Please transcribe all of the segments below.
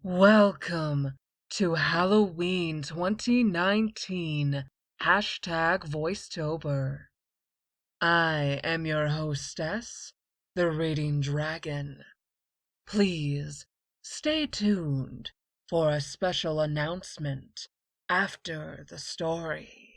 Welcome to Halloween 2019, #Voicetober. I am your hostess, the Reading Dragon. Please stay tuned for a special announcement after the story.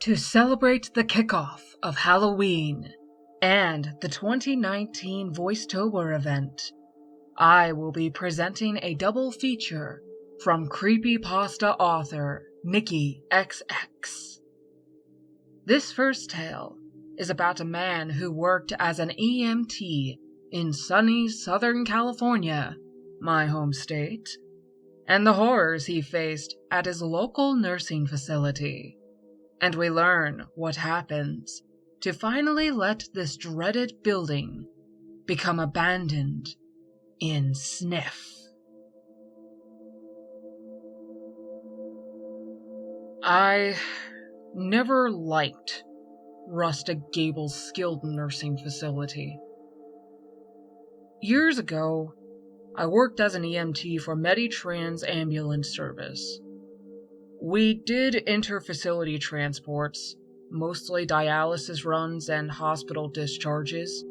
To celebrate the kickoff of Halloween and the 2019 Voicetober event, I will be presenting a double feature from creepypasta author NickyXX. This first tale is about a man who worked as an EMT in sunny Southern California, my home state, and the horrors he faced at his local nursing facility. And we learn what happens to finally let this dreaded building become abandoned in Sniff. I never liked Rustic Gable's skilled nursing facility. Years ago, I worked as an EMT for Meditrans ambulance service. We did inter-facility transports, mostly dialysis runs and hospital discharges,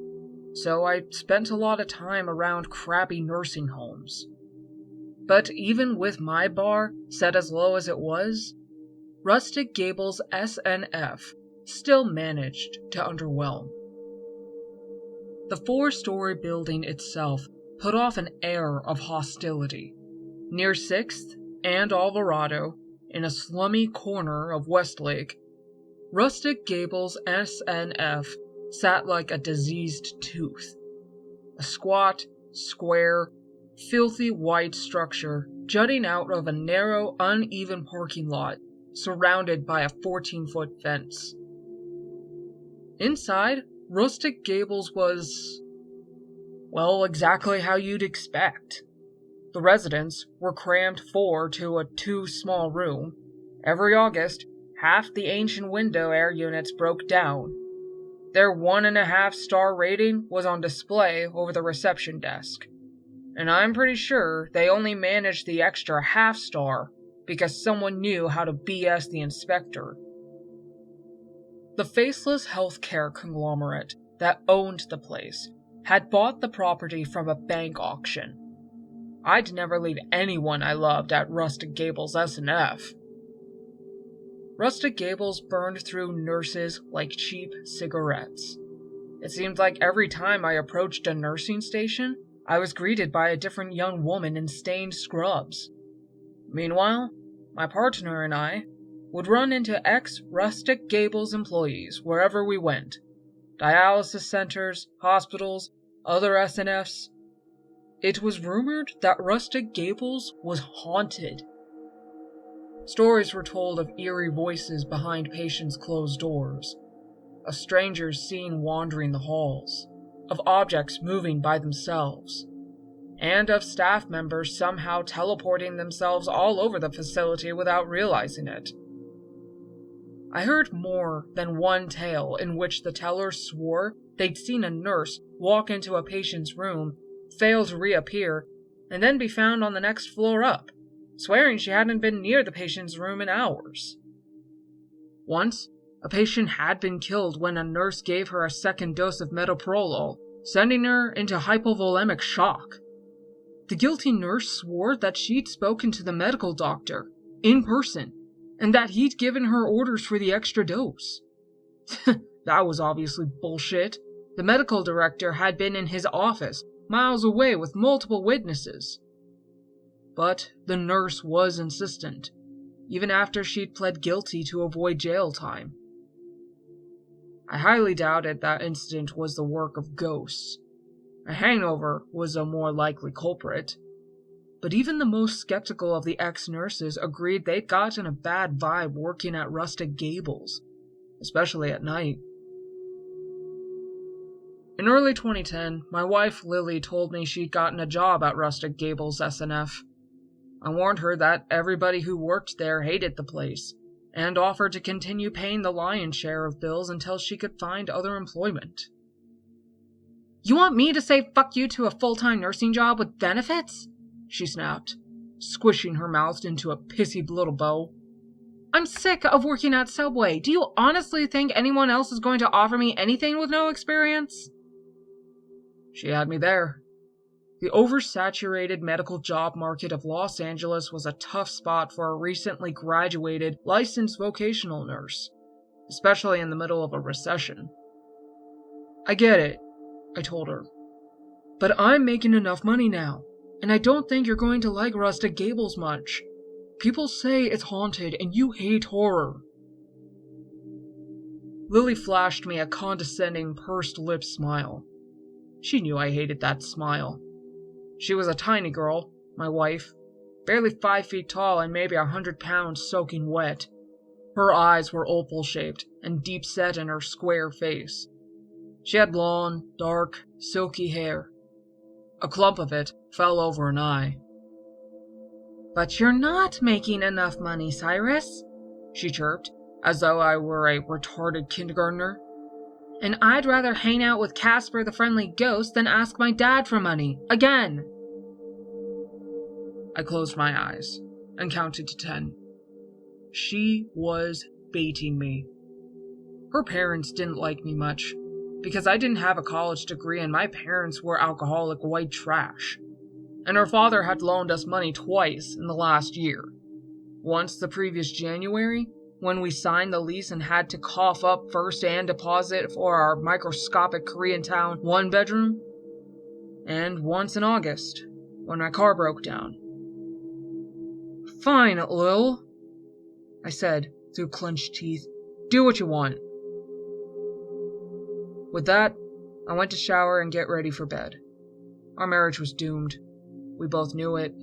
so I spent a lot of time around crappy nursing homes. But even with my bar set as low as it was, Rustic Gable's SNF still managed to underwhelm. The 4-story building itself put off an air of hostility. Near 6th and Alvarado, in a slummy corner of Westlake, Rustic Gable's SNF sat like a diseased tooth. A squat, square, filthy white structure jutting out of a narrow, uneven parking lot surrounded by a 14-foot fence. Inside, Rustic Gable's was, well, exactly how you'd expect. The residents were crammed 4 to a 2-small room. Every August, half the ancient window air units broke down. Their 1.5-star rating was on display over the reception desk. And I'm pretty sure they only managed the extra half-star because someone knew how to BS the inspector. The faceless healthcare conglomerate that owned the place had bought the property from a bank auction. I'd never leave anyone I loved at Rustic Gable's SNF. Rustic Gable's burned through nurses like cheap cigarettes. It seemed like every time I approached a nursing station, I was greeted by a different young woman in stained scrubs. Meanwhile, my partner and I would run into ex-Rustic Gable's employees wherever we went. Dialysis centers, hospitals, other SNFs. It was rumored that Rustic Gable's was haunted. Stories were told of eerie voices behind patients' closed doors, of strangers seen wandering the halls, of objects moving by themselves, and of staff members somehow teleporting themselves all over the facility without realizing it. I heard more than one tale in which the teller swore they'd seen a nurse walk into a patient's room, fail to reappear, and then be found on the next floor up, swearing she hadn't been near the patient's room in hours. Once, a patient had been killed when a nurse gave her a second dose of metoprolol, sending her into hypovolemic shock. The guilty nurse swore that she'd spoken to the medical doctor, in person, and that he'd given her orders for the extra dose. That was obviously bullshit. The medical director had been in his office, miles away with multiple witnesses. But the nurse was insistent, even after she'd pled guilty to avoid jail time. I highly doubted that incident was the work of ghosts. A hangover was a more likely culprit. But even the most skeptical of the ex-nurses agreed they'd gotten a bad vibe working at Rustic Gables, especially at night. In early 2010, my wife Lily told me she'd gotten a job at Rustic Gables SNF. I warned her that everybody who worked there hated the place, and offered to continue paying the lion's share of bills until she could find other employment. "You want me to say fuck you to a full-time nursing job with benefits?" she snapped, squishing her mouth into a pissy little bow. "I'm sick of working at Subway. Do you honestly think anyone else is going to offer me anything with no experience?" She had me there. The oversaturated medical job market of Los Angeles was a tough spot for a recently graduated, licensed vocational nurse, especially in the middle of a recession. "I get it," I told her, "but I'm making enough money now, and I don't think you're going to like Rustic Gables much. People say it's haunted and you hate horror." Lily flashed me a condescending, pursed-lipped smile. She knew I hated that smile. She was a tiny girl, my wife, barely 5 feet tall and maybe 100 pounds soaking wet. Her eyes were opal-shaped and deep-set in her square face. She had long, dark, silky hair. A clump of it fell over an eye. "But you're not making enough money, Cyrus," she chirped, as though I were a retarded kindergartner. "And I'd rather hang out with Casper the Friendly Ghost than ask my dad for money, again." I closed my eyes and counted to 10. She was baiting me. Her parents didn't like me much, because I didn't have a college degree and my parents were alcoholic white trash. And her father had loaned us money twice in the last year. Once the previous January, when we signed the lease and had to cough up first and deposit for our microscopic Koreatown 1-bedroom. And once in August, when my car broke down. "Fine, Lil," I said through clenched teeth. "Do what you want." With that, I went to shower and get ready for bed. Our marriage was doomed. We both knew it.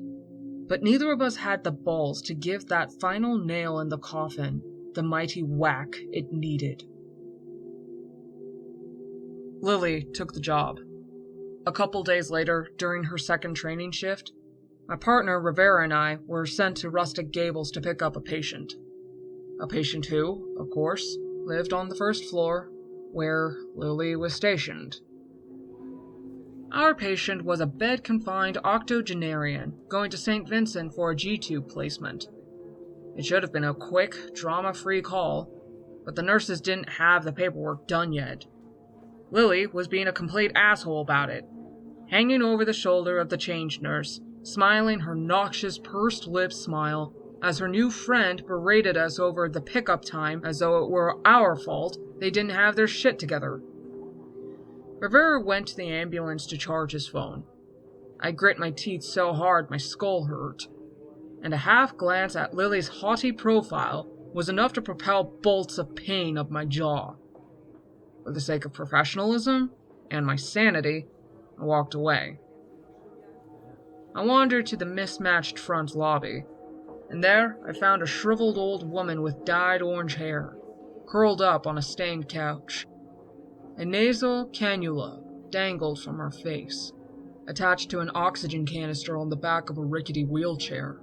But neither of us had the balls to give that final nail in the coffin the mighty whack it needed. Lily took the job. A couple days later, during her second training shift, my partner Rivera and I were sent to Rustic Gables to pick up a patient. A patient who, of course, lived on the first floor, where Lily was stationed. Our patient was a bed-confined octogenarian going to St. Vincent for a G-tube placement. It should have been a quick, drama-free call, but the nurses didn't have the paperwork done yet. Lily was being a complete asshole about it, hanging over the shoulder of the change nurse, smiling her noxious pursed-lip smile as her new friend berated us over the pickup time as though it were our fault they didn't have their shit together. Rivera went to the ambulance to charge his phone. I grit my teeth so hard my skull hurt, and a half glance at Lily's haughty profile was enough to propel bolts of pain up my jaw. For the sake of professionalism and my sanity, I walked away. I wandered to the mismatched front lobby, and there I found a shriveled old woman with dyed orange hair, curled up on a stained couch. A nasal cannula dangled from her face, attached to an oxygen canister on the back of a rickety wheelchair.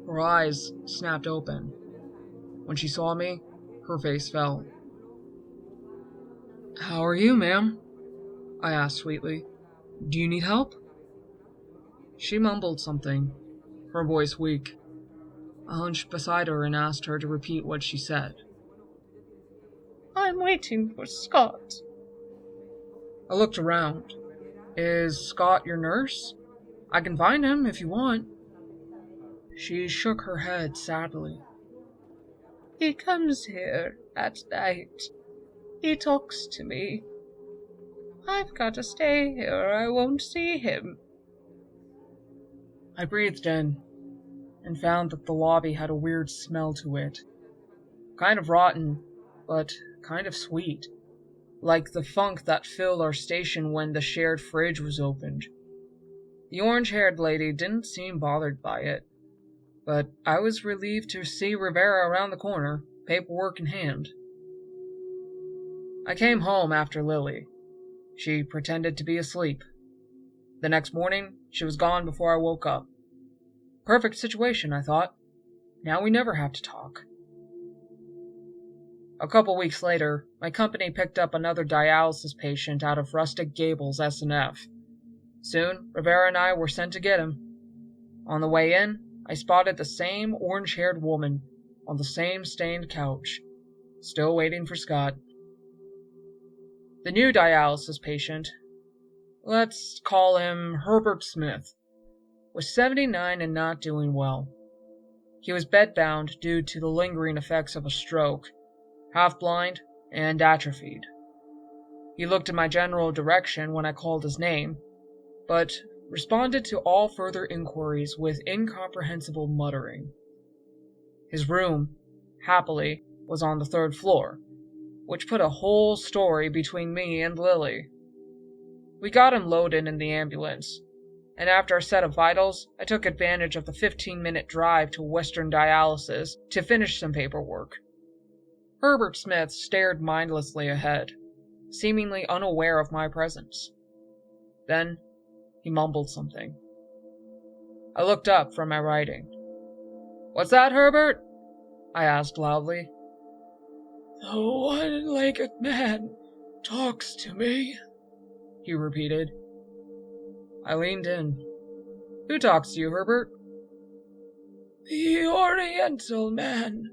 Her eyes snapped open. When she saw me, her face fell. "How are you, ma'am?" I asked sweetly. "Do you need help?" She mumbled something, her voice weak. I hunched beside her and asked her to repeat what she said. "I'm waiting for Scott." I looked around. "Is Scott your nurse? I can find him if you want." She shook her head sadly. "He comes here at night. He talks to me. I've got to stay here or I won't see him." I breathed in and found that the lobby had a weird smell to it. Kind of rotten, but kind of sweet. Like the funk that filled our station when the shared fridge was opened. The orange-haired lady didn't seem bothered by it, but I was relieved to see Rivera around the corner, paperwork in hand. I came home after Lily. She pretended to be asleep. The next morning, she was gone before I woke up. Perfect situation, I thought. Now we never have to talk. A couple weeks later, my company picked up another dialysis patient out of Rustic Gables, S&F. Soon, Rivera and I were sent to get him. On the way in, I spotted the same orange-haired woman on the same stained couch, still waiting for Scott. The new dialysis patient, let's call him Herbert Smith, was 79 and not doing well. He was bedbound due to the lingering effects of a stroke, half-blind and atrophied. He looked in my general direction when I called his name, but responded to all further inquiries with incomprehensible muttering. His room, happily, was on the 3rd floor, which put a whole story between me and Lily. We got him loaded in the ambulance, and after a set of vitals, I took advantage of the 15-minute drive to Western Dialysis to finish some paperwork. Herbert Smith stared mindlessly ahead, seemingly unaware of my presence. Then, he mumbled something. I looked up from my writing. "What's that, Herbert?" I asked loudly. "The one-legged man talks to me," he repeated. I leaned in. "Who talks to you, Herbert?" "The Oriental man.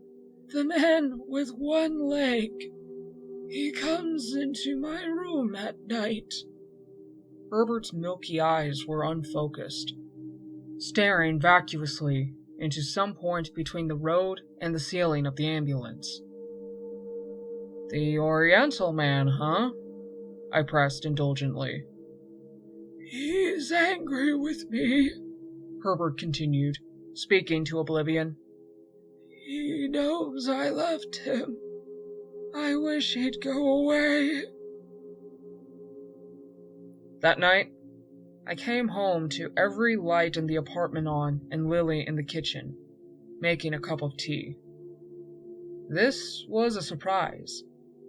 The man with one leg. He comes into my room at night." Herbert's milky eyes were unfocused, staring vacuously into some point between the road and the ceiling of the ambulance. "The Oriental man, huh?" I pressed indulgently. "He's angry with me," Herbert continued, speaking to oblivion. "He knows I left him. I wish he'd go away." That night, I came home to every light in the apartment on and Lily in the kitchen, making a cup of tea. This was a surprise,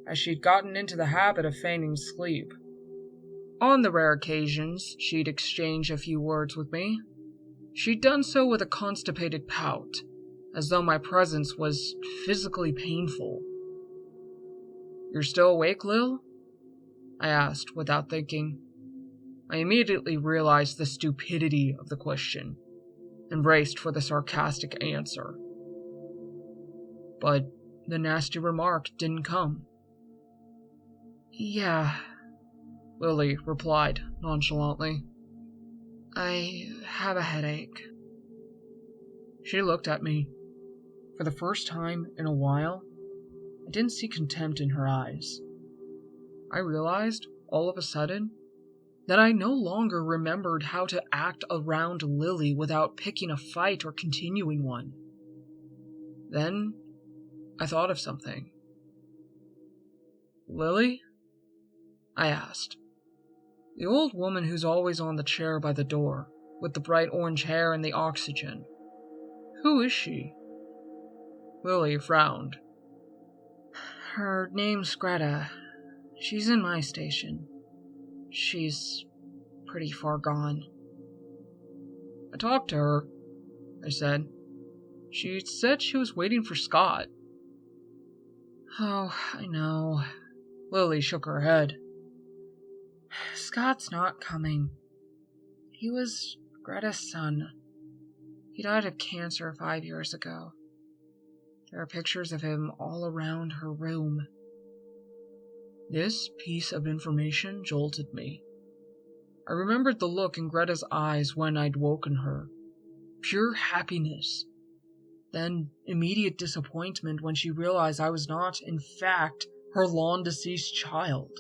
as she'd gotten into the habit of feigning sleep. On the rare occasions she'd exchange a few words with me, she'd done so with a constipated pout, as though my presence was physically painful. "You're still awake, Lil?" I asked without thinking. I immediately realized the stupidity of the question, and braced for the sarcastic answer. But the nasty remark didn't come. "Yeah," Lily replied nonchalantly. "I have a headache." She looked at me. For the first time in a while, I didn't see contempt in her eyes. I realized, all of a sudden, that I no longer remembered how to act around Lily without picking a fight or continuing one. Then, I thought of something. "Lily?" I asked. "The old woman who's always on the chair by the door, with the bright orange hair and the oxygen. Who is she?" Lily frowned. "Her name's Greta. She's in my station. She's pretty far gone." "I talked to her," I said. "She said she was waiting for Scott." "Oh, I know." Lily shook her head. "Scott's not coming. He was Greta's son. He died of cancer 5 years ago. There are pictures of him all around her room." This piece of information jolted me. I remembered the look in Greta's eyes when I'd woken her. Pure happiness. Then immediate disappointment when she realized I was not, in fact, her long-deceased child.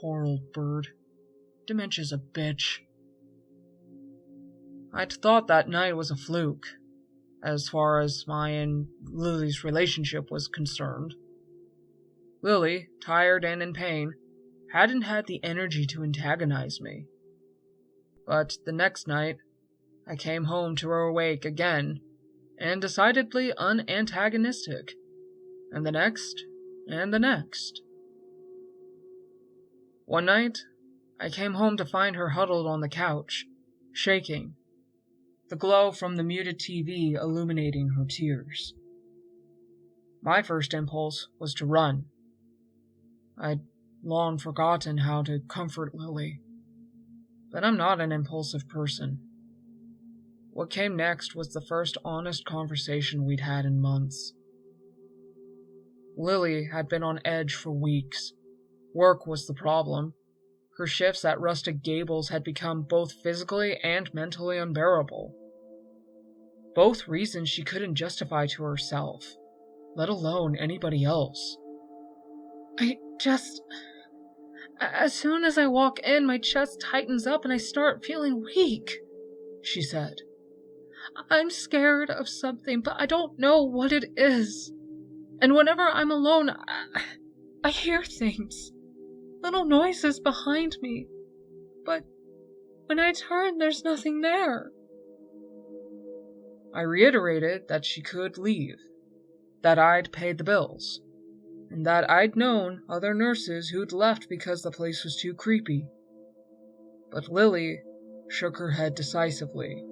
Poor old bird. Dementia's a bitch. I'd thought that night was a fluke, as far as my and Lily's relationship was concerned. Lily, tired and in pain, hadn't had the energy to antagonize me. But the next night, I came home to her awake again, and decidedly unantagonistic, and the next, and the next. One night, I came home to find her huddled on the couch, shaking, the glow from the muted TV illuminating her tears. My first impulse was to run. I'd long forgotten how to comfort Lily, but I'm not an impulsive person. What came next was the first honest conversation we'd had in months. Lily had been on edge for weeks. Work was the problem. Her shifts at Rustic Gables had become both physically and mentally unbearable. Both reasons she couldn't justify to herself, let alone anybody else. As soon as I walk in, my chest tightens up and I start feeling weak, she said. I'm scared of something, but I don't know what it is. And whenever I'm alone, I hear things. Little noises behind me. But when I turn, there's nothing there. I reiterated that she could leave, that I'd paid the bills, and that I'd known other nurses who'd left because the place was too creepy. But Lily shook her head decisively.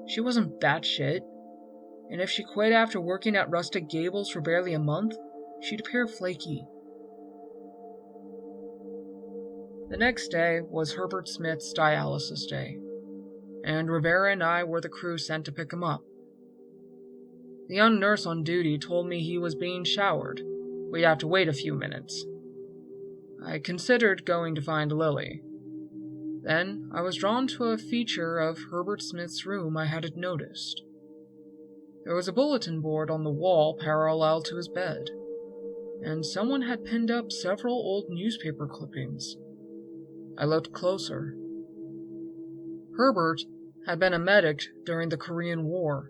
She wasn't batshit, and if she quit after working at Rustic Gables for barely a month, she'd appear flaky. The next day was Herbert Smith's dialysis day, and Rivera and I were the crew sent to pick him up. The young nurse on duty told me he was being showered. We'd have to wait a few minutes. I considered going to find Lily. Then I was drawn to a feature of Herbert Smith's room I hadn't noticed. There was a bulletin board on the wall parallel to his bed, and someone had pinned up several old newspaper clippings. I looked closer. Herbert had been a medic during the Korean War.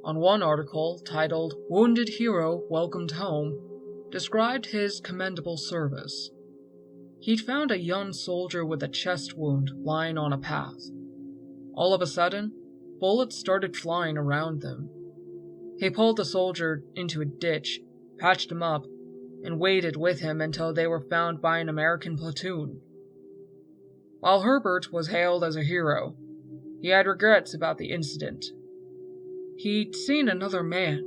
On one article, titled "Wounded Hero Welcomed Home," described his commendable service. He'd found a young soldier with a chest wound lying on a path. All of a sudden, bullets started flying around them. He pulled the soldier into a ditch, patched him up, and waited with him until they were found by an American platoon. While Herbert was hailed as a hero, he had regrets about the incident. He'd seen another man,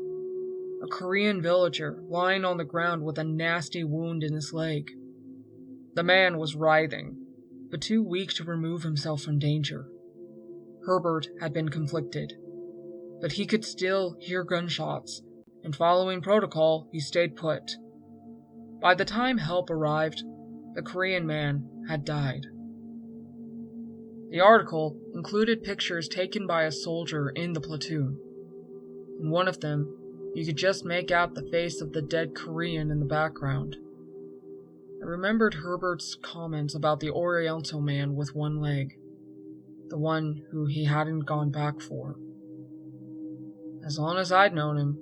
a Korean villager, lying on the ground with a nasty wound in his leg. The man was writhing, but too weak to remove himself from danger. Herbert had been conflicted, but he could still hear gunshots, and following protocol, he stayed put. By the time help arrived, the Korean man had died. The article included pictures taken by a soldier in the platoon. In one of them, you could just make out the face of the dead Korean in the background. I remembered Herbert's comments about the Oriental man with one leg, the one who he hadn't gone back for. As long as I'd known him,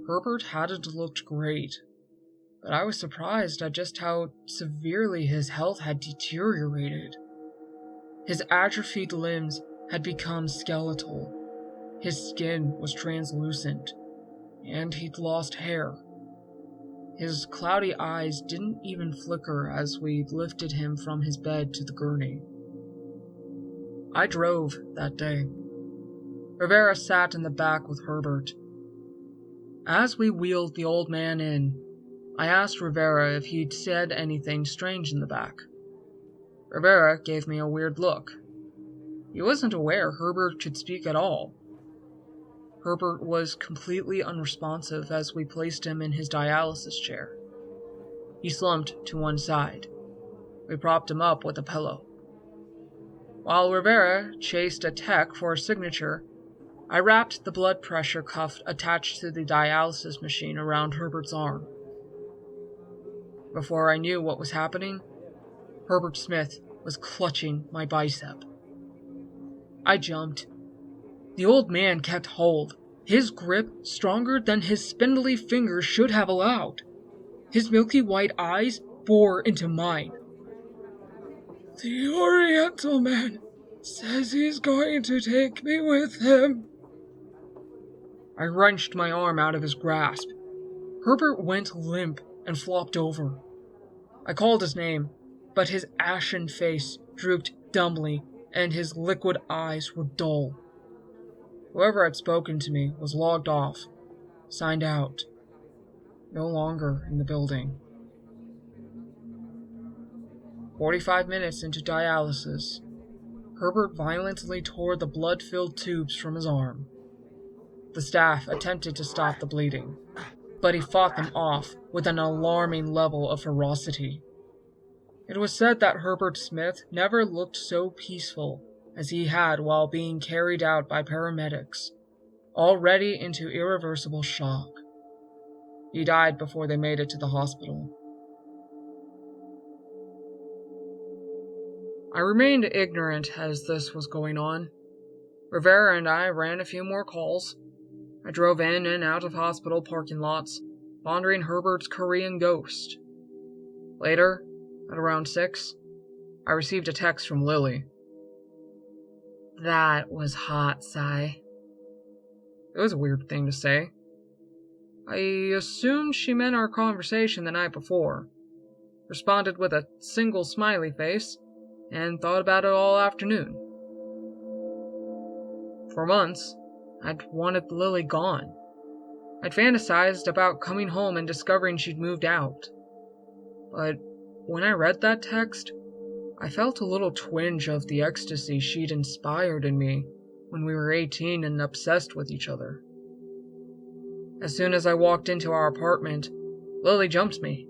Herbert hadn't looked great, but I was surprised at just how severely his health had deteriorated. His atrophied limbs had become skeletal, his skin was translucent, and he'd lost hair. His cloudy eyes didn't even flicker as we lifted him from his bed to the gurney. I drove that day. Rivera sat in the back with Herbert. As we wheeled the old man in, I asked Rivera if he'd said anything strange in the back. Rivera gave me a weird look. He wasn't aware Herbert could speak at all. Herbert was completely unresponsive as we placed him in his dialysis chair. He slumped to one side. We propped him up with a pillow. While Rivera chased a tech for a signature, I wrapped the blood pressure cuff attached to the dialysis machine around Herbert's arm. Before I knew what was happening, Herbert Smith was clutching my bicep. I jumped. The old man kept hold, his grip stronger than his spindly fingers should have allowed. His milky white eyes bore into mine. "The Oriental man says he's going to take me with him." I wrenched my arm out of his grasp. Herbert went limp and flopped over. I called his name, but his ashen face drooped dumbly and his liquid eyes were dull. Whoever had spoken to me was logged off, signed out, no longer in the building. 45 minutes into dialysis, Herbert violently tore the blood-filled tubes from his arm. The staff attempted to stop the bleeding, but he fought them off with an alarming level of ferocity. It was said that Herbert Smith never looked so peaceful as he had while being carried out by paramedics, already into irreversible shock. He died before they made it to the hospital. I remained ignorant as this was going on. Rivera and I ran a few more calls. I drove in and out of hospital parking lots, pondering Herbert's Korean ghost. Later, at around 6, I received a text from Lily. "That was hot, Sai." It was a weird thing to say. I assumed she meant our conversation the night before, responded with a single smiley face, and thought about it all afternoon. For months, I'd wanted Lily gone. I'd fantasized about coming home and discovering she'd moved out. But when I read that text, I felt a little twinge of the ecstasy she'd inspired in me when we were 18 and obsessed with each other. As soon as I walked into our apartment, Lily jumped me.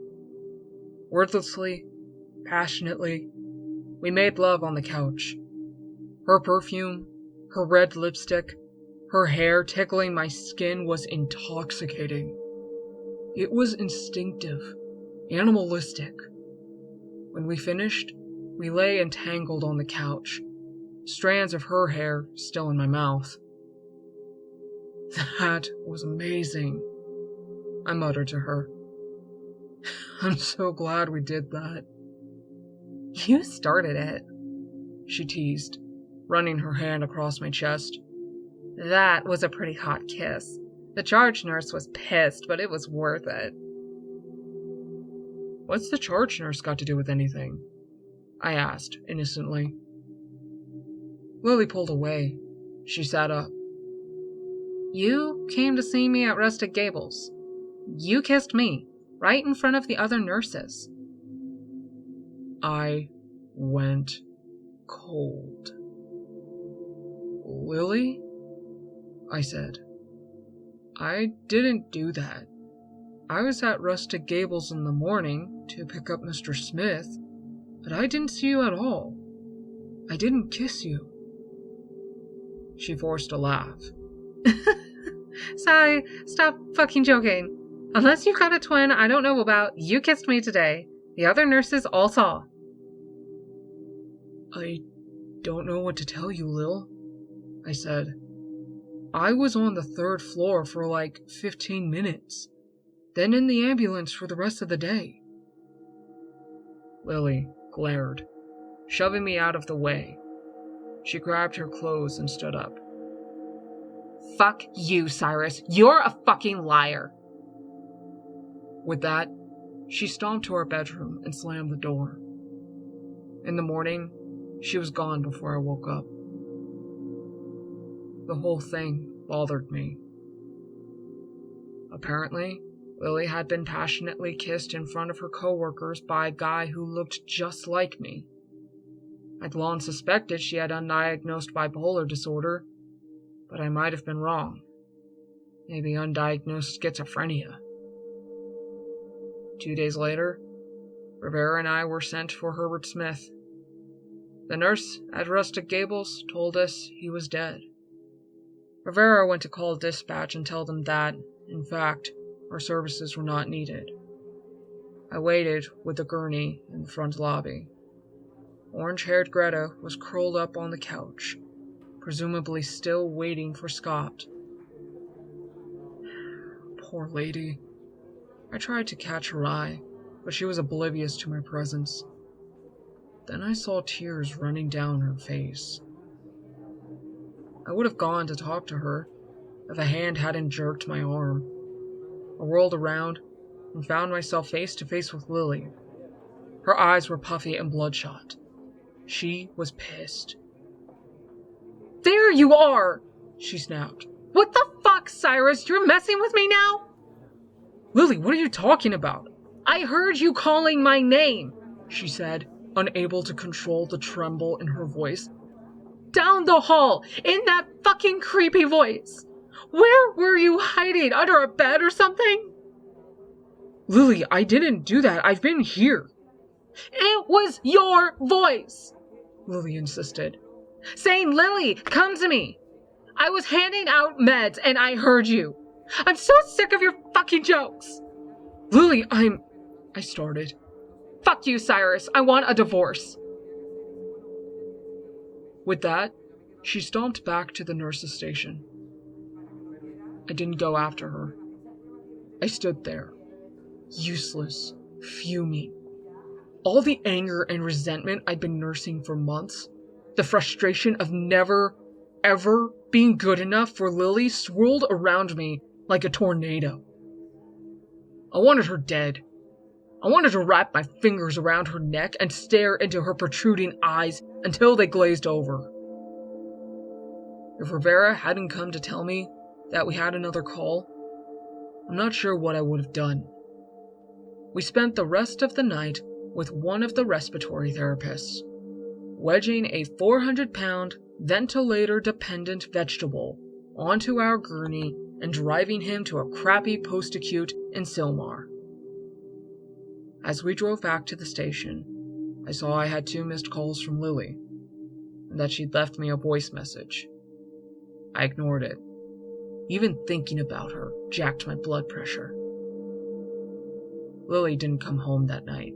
Wordlessly, passionately, we made love on the couch. Her perfume, her red lipstick, her hair tickling my skin was intoxicating. It was instinctive, animalistic. When we finished, we lay entangled on the couch, strands of her hair still in my mouth. "That was amazing," I muttered to her. "I'm so glad we did that." "You started it," she teased, running her hand across my chest. "That was a pretty hot kiss. The charge nurse was pissed, but it was worth it." "What's the charge nurse got to do with anything?" I asked, innocently. Lily pulled away. She sat up. "You came to see me at Rustic Gables. You kissed me, right in front of the other nurses." I went cold. "Lily?" I said. "I didn't do that. I was at Rustic Gables in the morning to pick up Mr. Smith, but I didn't see you at all. I didn't kiss you." She forced a laugh. "Sai, stop fucking joking. Unless you got a twin I don't know about, you kissed me today. The other nurses all saw." "I don't know what to tell you, Lil," I said. "I was on the 3rd floor for like 15 minutes, then in the ambulance for the rest of the day." Lily glared, shoving me out of the way. She grabbed her clothes and stood up. "Fuck you, Cyrus. You're a fucking liar." With that, she stomped to our bedroom and slammed the door. In the morning, she was gone before I woke up. The whole thing bothered me. Apparently, Lily had been passionately kissed in front of her coworkers by a guy who looked just like me. I'd long suspected she had undiagnosed bipolar disorder, but I might have been wrong. Maybe undiagnosed schizophrenia. 2 days later, Rivera and I were sent for Herbert Smith. The nurse at Rustic Gables told us he was dead. Rivera went to call dispatch and tell them that, in fact, our services were not needed. I waited with the gurney in the front lobby. Orange-haired Greta was curled up on the couch, presumably still waiting for Scott. Poor lady. I tried to catch her eye, but she was oblivious to my presence. Then I saw tears running down her face. I would have gone to talk to her if a hand hadn't jerked my arm. I whirled around and found myself face to face with Lily. Her eyes were puffy and bloodshot. She was pissed. "There you are!" she snapped. "What the fuck, Cyrus? You're messing with me now?" "Lily, what are you talking about?" "I heard you calling my name," she said, unable to control the tremble in her voice. "Down the hall, in that fucking creepy voice. Where were you hiding? Under a bed or something?" "Lily, I didn't do that. I've been here." "It was your voice," Lily insisted. "Saying, 'Lily, come to me.' I was handing out meds and I heard you. I'm so sick of your fucking jokes." "Lily, I started. "Fuck you, Cyrus. I want a divorce." With that, she stomped back to the nurse's station. I didn't go after her. I stood there, useless, fuming. All the anger and resentment I'd been nursing for months, the frustration of never, ever being good enough for Lily swirled around me like a tornado. I wanted her dead. I wanted to wrap my fingers around her neck and stare into her protruding eyes until they glazed over. If Rivera hadn't come to tell me that we had another call, I'm not sure what I would have done. We spent the rest of the night with one of the respiratory therapists, wedging a 400-pound, ventilator-dependent vegetable onto our gurney and driving him to a crappy post-acute in Sylmar. As we drove back to the station, I saw I had 2 missed calls from Lily, and that she'd left me a voice message. I ignored it. Even thinking about her jacked my blood pressure. Lily didn't come home that night,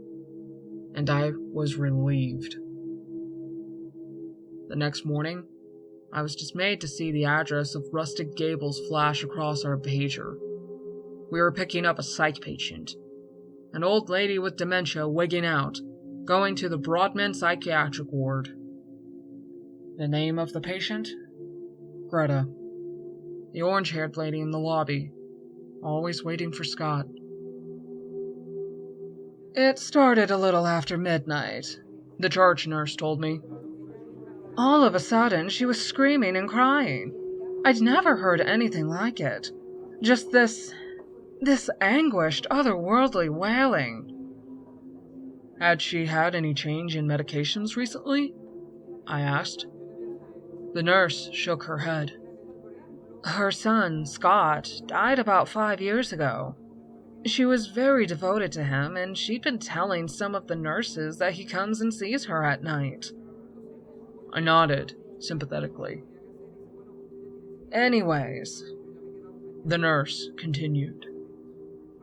and I was relieved. The next morning, I was dismayed to see the address of Rustic Gables flash across our pager. We were picking up a psych patient, an old lady with dementia wigging out, going to the Broadman Psychiatric Ward. The name of the patient? Greta. The orange-haired lady in the lobby, always waiting for Scott. "It started a little after midnight," the charge nurse told me. "All of a sudden, she was screaming and crying. I'd never heard anything like it. Just this anguished, otherworldly wailing." "Had she had any change in medications recently?" I asked. The nurse shook her head. "Her son, Scott, died about 5 years ago. She was very devoted to him, and she'd been telling some of the nurses that he comes and sees her at night." I nodded, sympathetically. "Anyways," the nurse continued,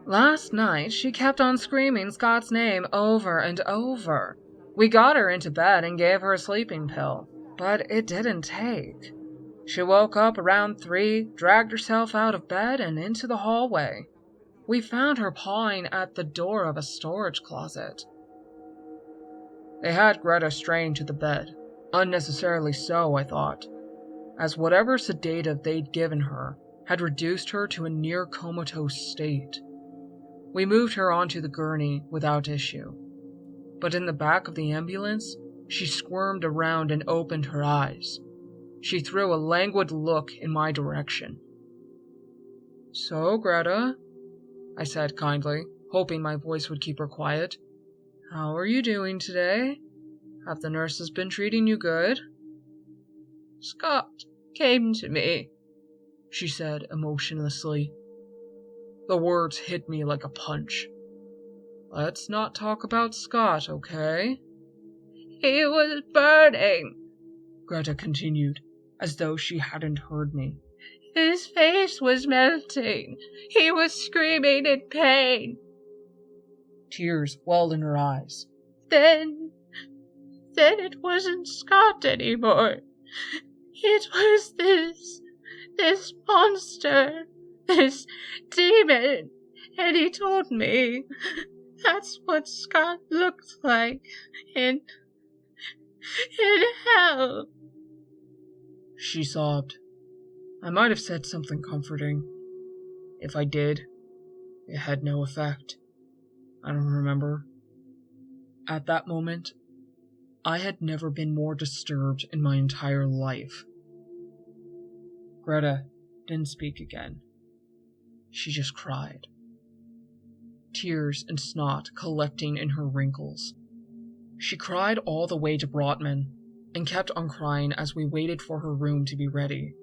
"last night she kept on screaming Scott's name over and over. We got her into bed and gave her a sleeping pill, but it didn't take. She woke up around 3, dragged herself out of bed and into the hallway. We found her pawing at the door of a storage closet." They had Greta strained to the bed, unnecessarily so, I thought, as whatever sedative they'd given her had reduced her to a near comatose state. We moved her onto the gurney without issue, but in the back of the ambulance, she squirmed around and opened her eyes. She threw a languid look in my direction. "So, Greta," I said kindly, hoping my voice would keep her quiet, "how are you doing today? Have the nurses been treating you good?" "Scott came to me," she said emotionlessly. The words hit me like a punch. "Let's not talk about Scott, okay?" "He was burning," Greta continued, as though she hadn't heard me. "His face was melting. He was screaming in pain." Tears welled in her eyes. Then it wasn't Scott anymore. It was this monster this demon, and he told me that's what Scott looks like in hell. She sobbed. I might have said something comforting. If I did, it had no effect. I don't remember. At that moment, I had never been more disturbed in my entire life. Greta didn't speak again. She just cried. Tears and snot collecting in her wrinkles. She cried all the way to Brotman and kept on crying as we waited for her room to be ready.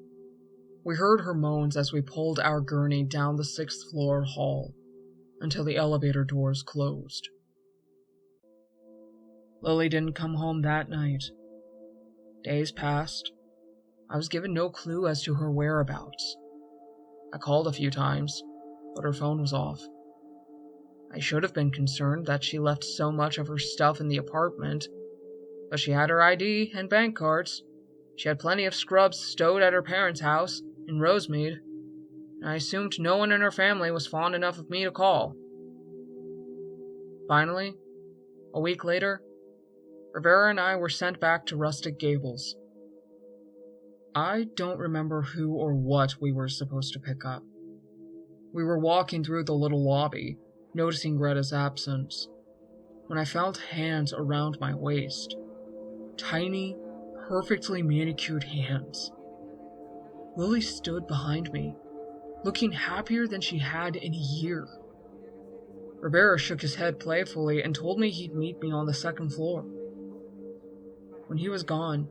We heard her moans as we pulled our gurney down the 6th floor hall until the elevator doors closed. Lily didn't come home that night. Days passed. I was given no clue as to her whereabouts. I called a few times, but her phone was off. I should have been concerned that she left so much of her stuff in the apartment, but she had her ID and bank cards. She had plenty of scrubs stowed at her parents' house in Rosemead, and I assumed no one in her family was fond enough of me to call. Finally, a week later, Rivera and I were sent back to Rustic Gables. I don't remember who or what we were supposed to pick up. We were walking through the little lobby, noticing Greta's absence, when I felt hands around my waist. Tiny, perfectly manicured hands. Lily stood behind me, looking happier than she had in a year. Rivera shook his head playfully and told me he'd meet me on the 2nd floor. When he was gone,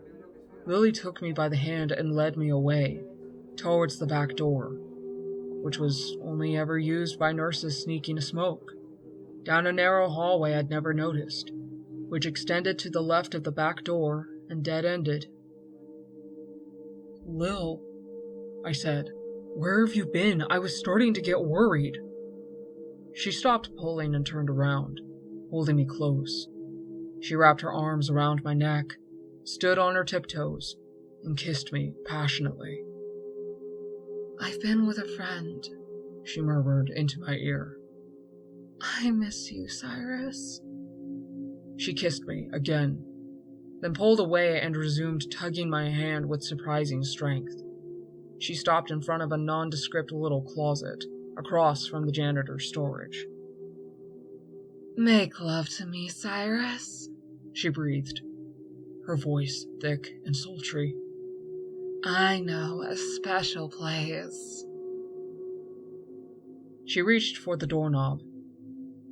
Lily took me by the hand and led me away, towards the back door, which was only ever used by nurses sneaking a smoke, down a narrow hallway I'd never noticed, which extended to the left of the back door and dead-ended. "Lil," I said, "where have you been? I was starting to get worried." She stopped pulling and turned around, holding me close. She wrapped her arms around my neck, stood on her tiptoes, and kissed me passionately. "I've been with a friend," she murmured into my ear. "I miss you, Cyrus." She kissed me again, then pulled away and resumed tugging my hand with surprising strength. She stopped in front of a nondescript little closet, across from the janitor's storage. "Make love to me, Cyrus," she breathed, her voice thick and sultry. "I know a special place." She reached for the doorknob.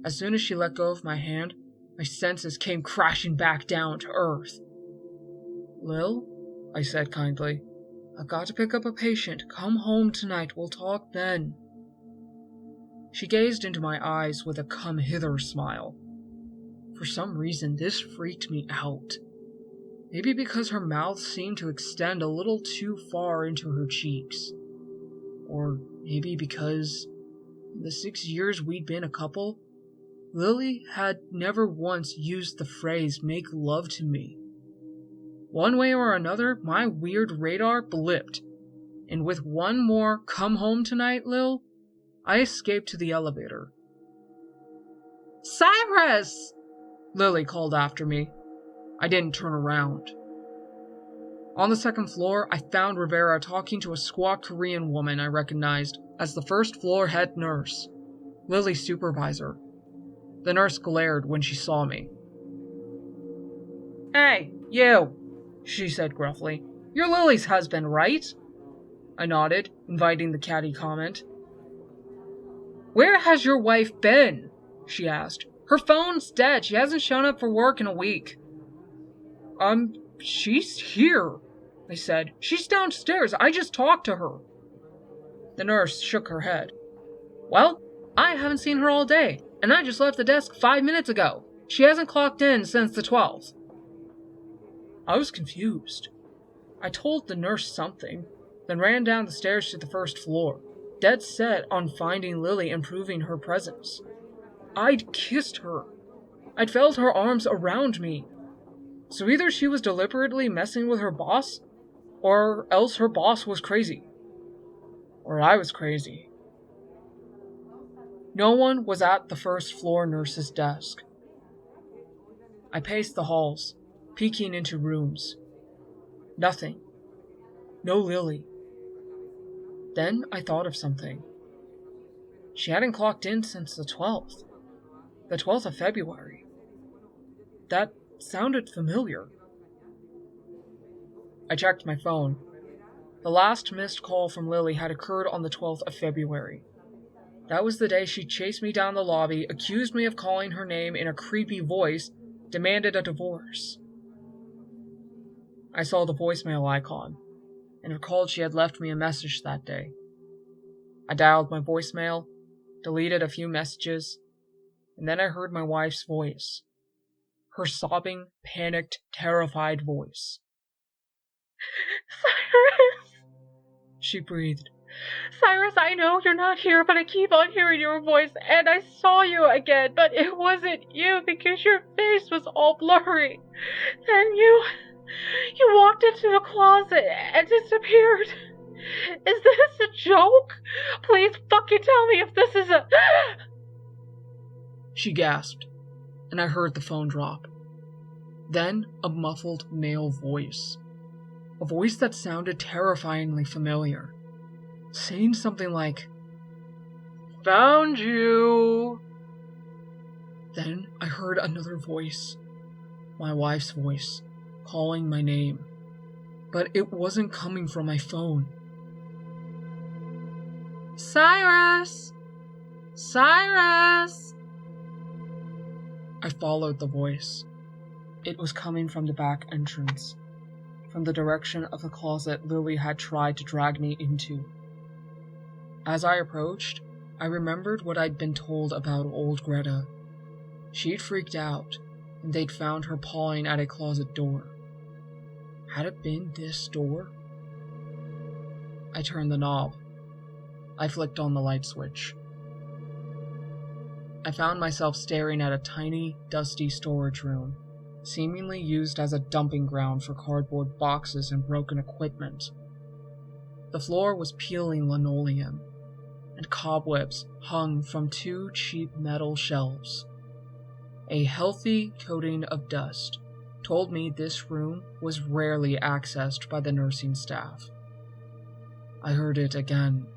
As soon as she let go of my hand, my senses came crashing back down to earth. "Lil," I said kindly, "I've got to pick up a patient. Come home tonight, we'll talk then." She gazed into my eyes with a come-hither smile. For some reason, this freaked me out. Maybe because her mouth seemed to extend a little too far into her cheeks. Or maybe because, in the 6 years we'd been a couple, Lily had never once used the phrase "make love to me." One way or another, my weird radar blipped, and with one more "come home tonight, Lil," I escaped to the elevator. "Cyrus!" Lily called after me. I didn't turn around. On the 2nd floor, I found Rivera talking to a squat Korean woman I recognized as the 1st floor head nurse, Lily's supervisor. The nurse glared when she saw me. "Hey, you," she said gruffly. "You're Lily's husband, right?" I nodded, inviting the catty comment. "Where has your wife been?" she asked. "Her phone's dead. She hasn't shown up for work in a week." She's here," I said. "She's downstairs. I just talked to her." The nurse shook her head. "Well, I haven't seen her all day, and I just left the desk 5 minutes ago. She hasn't clocked in since the 12th. I was confused. I told the nurse something, then ran down the stairs to the 1st floor, dead set on finding Lily and proving her presence. I'd kissed her. I'd felt her arms around me. So either she was deliberately messing with her boss, or else her boss was crazy. Or I was crazy. No one was at the first floor nurse's desk. I paced the halls, peeking into rooms. Nothing. No Lily. Then I thought of something. She hadn't clocked in since the 12th. The 12th of February. That sounded familiar. I checked my phone. The last missed call from Lily had occurred on the 12th of February. That was the day she chased me down the lobby, accused me of calling her name in a creepy voice, demanded a divorce. I saw the voicemail icon, and recalled she had left me a message that day. I dialed my voicemail, deleted a few messages, and then I heard my wife's voice. Her sobbing, panicked, terrified voice. Cyrus! She breathed. Cyrus, I know you're not here, but I keep on hearing your voice, and I saw you again, but it wasn't you because your face was all blurry. Then you walked into the closet and disappeared. Is this a joke? Please fucking tell me if this is a... She gasped, and I heard the phone drop. Then a muffled male voice. A voice that sounded terrifyingly familiar. Saying something like, "Found you." Then I heard another voice. My wife's voice, calling my name. But it wasn't coming from my phone. "Cyrus! Cyrus!" I followed the voice. It was coming from the back entrance, from the direction of the closet Lily had tried to drag me into. As I approached, I remembered what I'd been told about old Greta. She'd freaked out, and they'd found her pawing at a closet door. Had it been this door? I turned the knob. I flicked on the light switch. I found myself staring at a tiny, dusty storage room, seemingly used as a dumping ground for cardboard boxes and broken equipment. The floor was peeling linoleum, and cobwebs hung from 2 cheap metal shelves. A healthy coating of dust told me this room was rarely accessed by the nursing staff. I heard it again.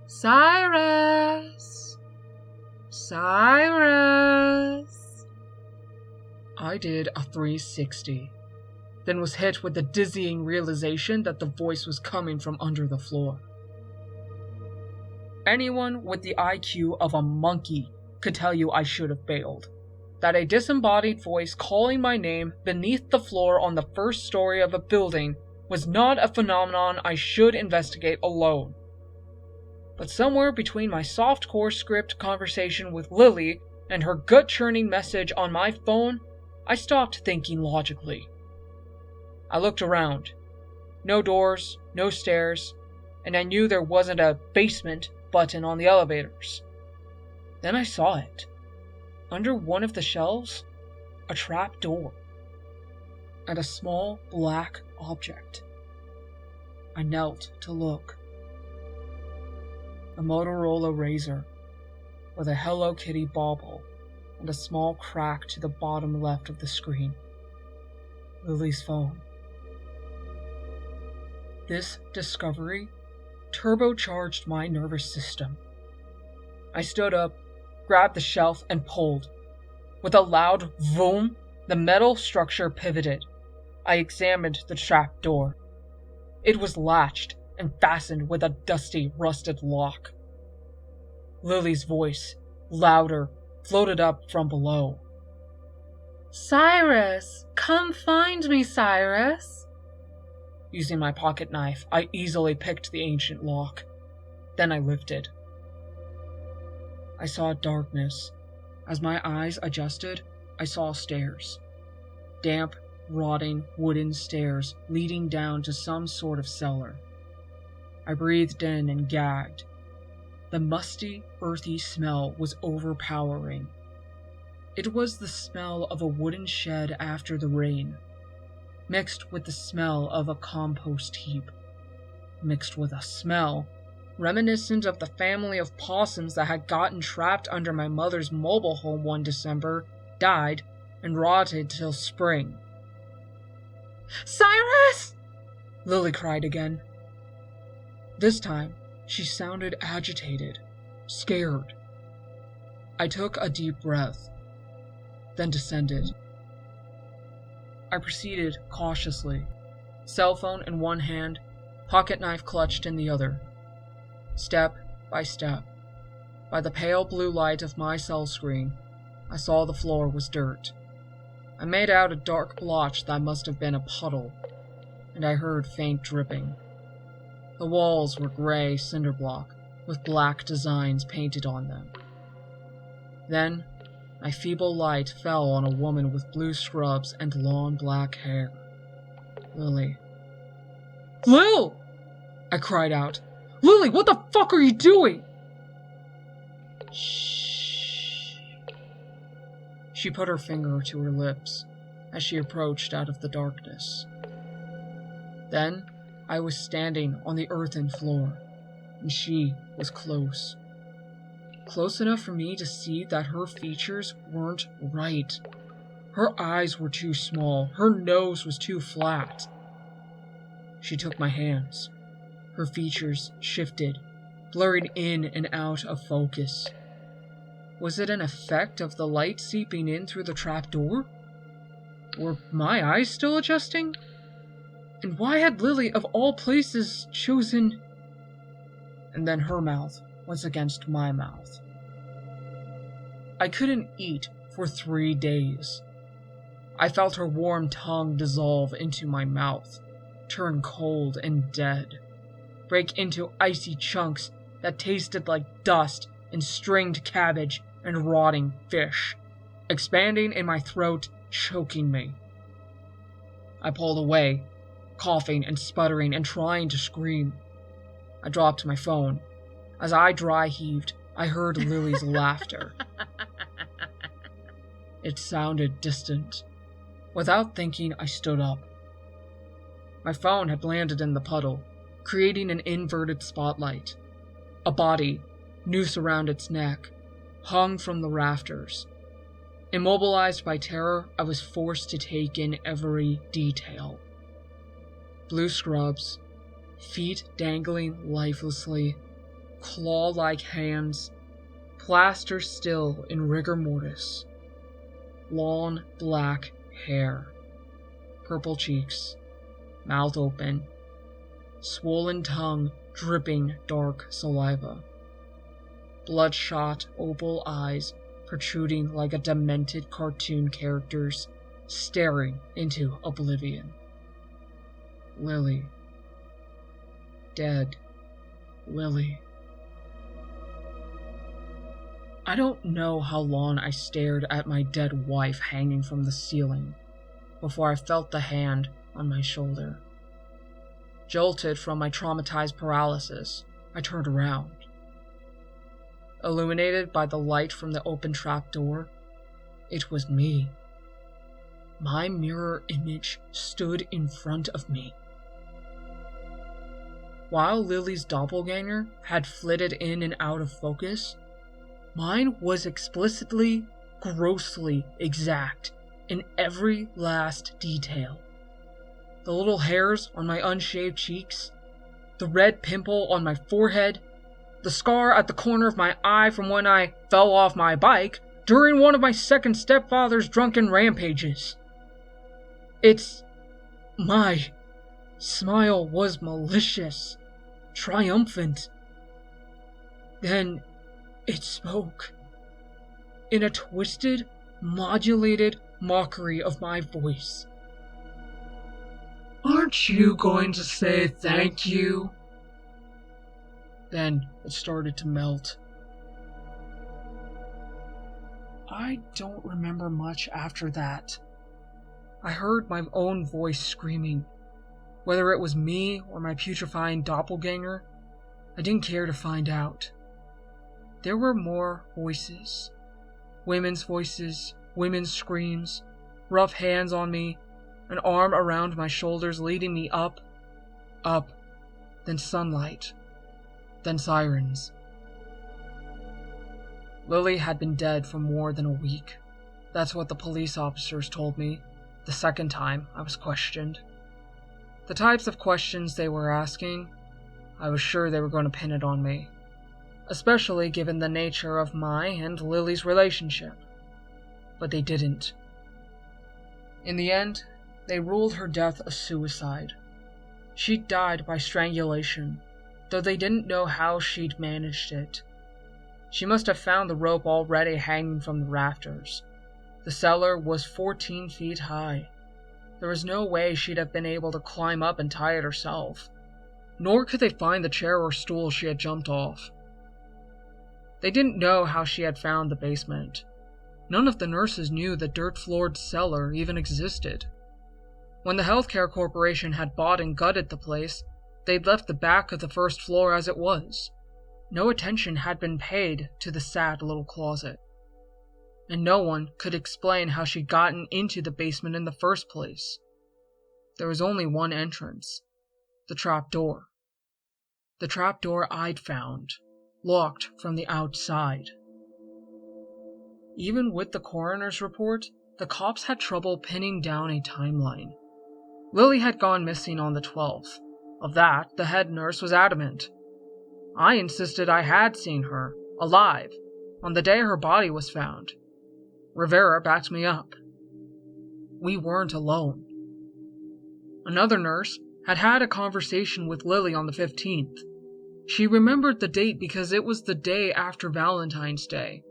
"Cyrus! Cyrus!" I did a 360, then was hit with the dizzying realization that the voice was coming from under the floor. Anyone with the IQ of a monkey could tell you I should have bailed. That a disembodied voice calling my name beneath the floor on the first story of a building was not a phenomenon I should investigate alone. But somewhere between my softcore script conversation with Lily and her gut-churning message on my phone, I stopped thinking logically. I looked around. No doors, no stairs, and I knew there wasn't a basement button on the elevators. Then I saw it. Under one of the shelves, a trap door, and a small black object. I knelt to look. A Motorola Razr, with a Hello Kitty bauble and a small crack to the bottom left of the screen. Lily's phone. This discovery turbocharged my nervous system. I stood up, grabbed the shelf, and pulled. With a loud vroom, the metal structure pivoted. I examined the trap door. It was latched and fastened with a dusty, rusted lock. Lily's voice, louder, floated up from below. "Cyrus! Come find me, Cyrus!" Using my pocket knife, I easily picked the ancient lock. Then I lifted. I saw darkness. As my eyes adjusted, I saw stairs. Damp, rotting wooden stairs leading down to some sort of cellar. I breathed in and gagged. The musty, earthy smell was overpowering. It was the smell of a wooden shed after the rain, mixed with the smell of a compost heap, mixed with a smell reminiscent of the family of possums that had gotten trapped under my mother's mobile home one December, died, and rotted till spring. "Cyrus!" Lily cried again. This time, she sounded agitated, scared. I took a deep breath, then descended. I proceeded cautiously, cell phone in one hand, pocket knife clutched in the other. Step by step, by the pale blue light of my cell screen, I saw the floor was dirt. I made out a dark blotch that must have been a puddle, and I heard faint dripping. The walls were gray cinder block, with black designs painted on them. Then, my feeble light fell on a woman with blue scrubs and long black hair. Lily. "Lil!" I cried out. "Lily, what the fuck are you doing?" Shh. She put her finger to her lips as she approached out of the darkness. Then, I was standing on the earthen floor, and she was close. Close enough for me to see that her features weren't right. Her eyes were too small, her nose was too flat. She took my hands. Her features shifted, blurring in and out of focus. Was it an effect of the light seeping in through the trapdoor? Were my eyes still adjusting? And why had Lily, of all places, chosen... And then her mouth was against my mouth. I couldn't eat for 3 days. I felt her warm tongue dissolve into my mouth, turn cold and dead, break into icy chunks that tasted like dust and stringed cabbage and rotting fish, expanding in my throat, choking me. I pulled away, coughing and sputtering and trying to scream. I dropped my phone. As I dry heaved, I heard Lily's laughter. It sounded distant. Without thinking, I stood up. My phone had landed in the puddle, creating an inverted spotlight. A body, noose around its neck, hung from the rafters. Immobilized by terror, I was forced to take in every detail. Blue scrubs, feet dangling lifelessly, claw-like hands, plaster still in rigor mortis. Long black hair, purple cheeks, mouth open, swollen tongue dripping dark saliva, bloodshot opal eyes protruding like a demented cartoon character's, staring into oblivion. Lily. Dead. Lily. I don't know how long I stared at my dead wife hanging from the ceiling before I felt the hand on my shoulder. Jolted from my traumatized paralysis, I turned around. Illuminated by the light from the open trapdoor, it was me. My mirror image stood in front of me. While Lily's doppelganger had flitted in and out of focus, mine was explicitly, grossly exact in every last detail. The little hairs on my unshaved cheeks, the red pimple on my forehead, the scar at the corner of my eye from when I fell off my bike during one of my second stepfather's drunken rampages. My smile was malicious, triumphant. Then it spoke. In a twisted, modulated mockery of my voice. "Aren't you going to say thank you?" Then it started to melt. I don't remember much after that. I heard my own voice screaming. Whether it was me or my putrefying doppelganger, I didn't care to find out. There were more voices. Women's voices, women's screams, rough hands on me, an arm around my shoulders leading me up, then sunlight. then sirens. Lily had been dead for more than a week. That's what the police officers told me the second time I was questioned. The types of questions they were asking, I was sure they were going to pin it on me, especially given the nature of my and Lily's relationship. But they didn't. In the end, they ruled her death a suicide. She died by strangulation, though they didn't know how she'd managed it. She must have found the rope already hanging from the rafters. The cellar was 14 feet high. There was no way she'd have been able to climb up and tie it herself. Nor could they find the chair or stool she had jumped off. They didn't know how she had found the basement. None of the nurses knew the dirt-floored cellar even existed. When the healthcare corporation had bought and gutted the place, they'd left the back of the first floor as it was. No attention had been paid to the sad little closet. And no one could explain how she'd gotten into the basement in the first place. There was only one entrance, the trapdoor. The trapdoor I'd found, locked from the outside. Even with the coroner's report, the cops had trouble pinning down a timeline. Lily had gone missing on the 12th. Of that, the head nurse was adamant. I insisted I had seen her, alive, on the day her body was found. Rivera backed me up. We weren't alone. Another nurse had had a conversation with Lily on the 15th. She remembered the date because it was the day after Valentine's Day,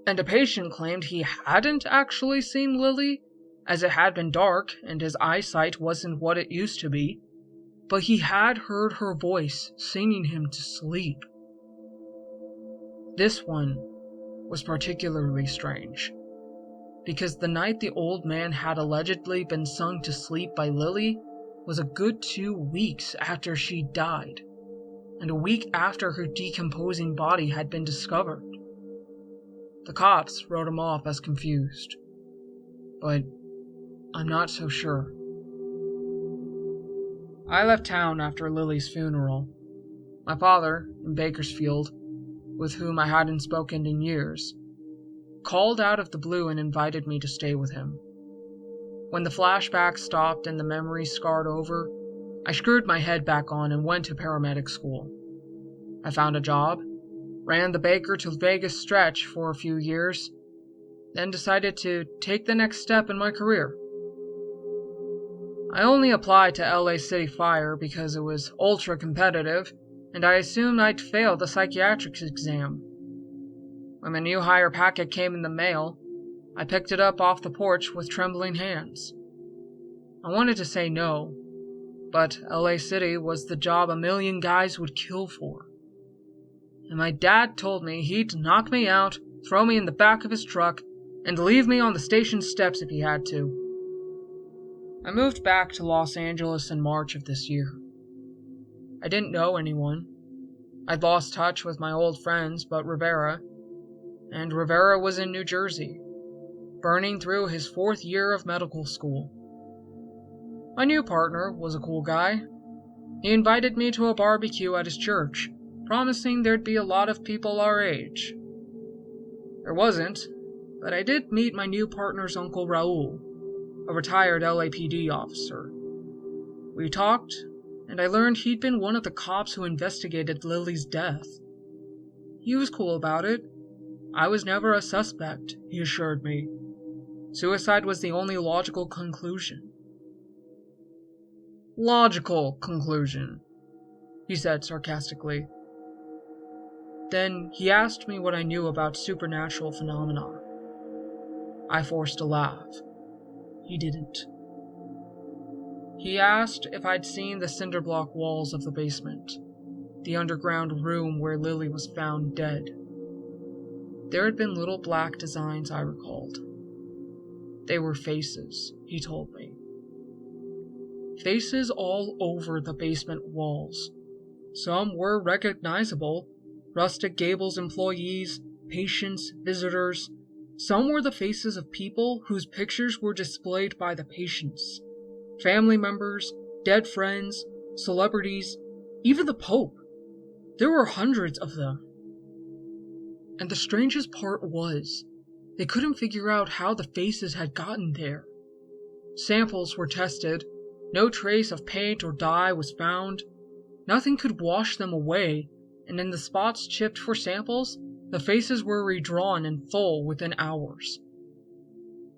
and a patient claimed he hadn't actually seen Lily, as it had been dark and his eyesight wasn't what it used to be, but he had heard her voice singing him to sleep. This one was particularly strange, because the night the old man had allegedly been sung to sleep by Lily was a good 2 weeks after she died, and a week after her decomposing body had been discovered. The cops wrote him off as confused, but I'm not so sure. I left town after Lily's funeral. My father, in Bakersfield, with whom I hadn't spoken in years, called out of the blue and invited me to stay with him. When the flashback stopped and the memory scarred over, I screwed my head back on and went to paramedic school. I found a job, ran the Baker to Vegas stretch for a few years, then decided to take the next step in my career. I only applied to LA City Fire because it was ultra competitive, and I assumed I'd fail the psychiatrics exam. When my new hire packet came in the mail, I picked it up off the porch with trembling hands. I wanted to say no, but LA City was the job a million guys would kill for. And my dad told me he'd knock me out, throw me in the back of his truck, and leave me on the station steps if he had to. I moved back to Los Angeles in March of this year. I didn't know anyone. I'd lost touch with my old friends but Rivera, and Rivera was in New Jersey, burning through his 4th year of medical school. My new partner was a cool guy. He invited me to a barbecue at his church, promising there'd be a lot of people our age. There wasn't, but I did meet my new partner's Uncle Raul, a retired LAPD officer. We talked, and I learned he'd been one of the cops who investigated Lily's death. He was cool about it. I was never a suspect, he assured me. Suicide was the only logical conclusion. Logical conclusion, he said sarcastically. Then he asked me what I knew about supernatural phenomena. I forced a laugh. He didn't. He asked if I'd seen the cinder block walls of the basement, the underground room where Lily was found dead. There had been little black designs I recalled. They were faces, he told me. Faces all over the basement walls. Some were recognizable: Rustic Gables employees, patients, visitors. Some were the faces of people whose pictures were displayed by the patients. Family members, dead friends, celebrities, even the Pope. There were hundreds of them. And the strangest part was, they couldn't figure out how the faces had gotten there. Samples were tested, no trace of paint or dye was found, nothing could wash them away, and in the spots chipped for samples, the faces were redrawn in full within hours.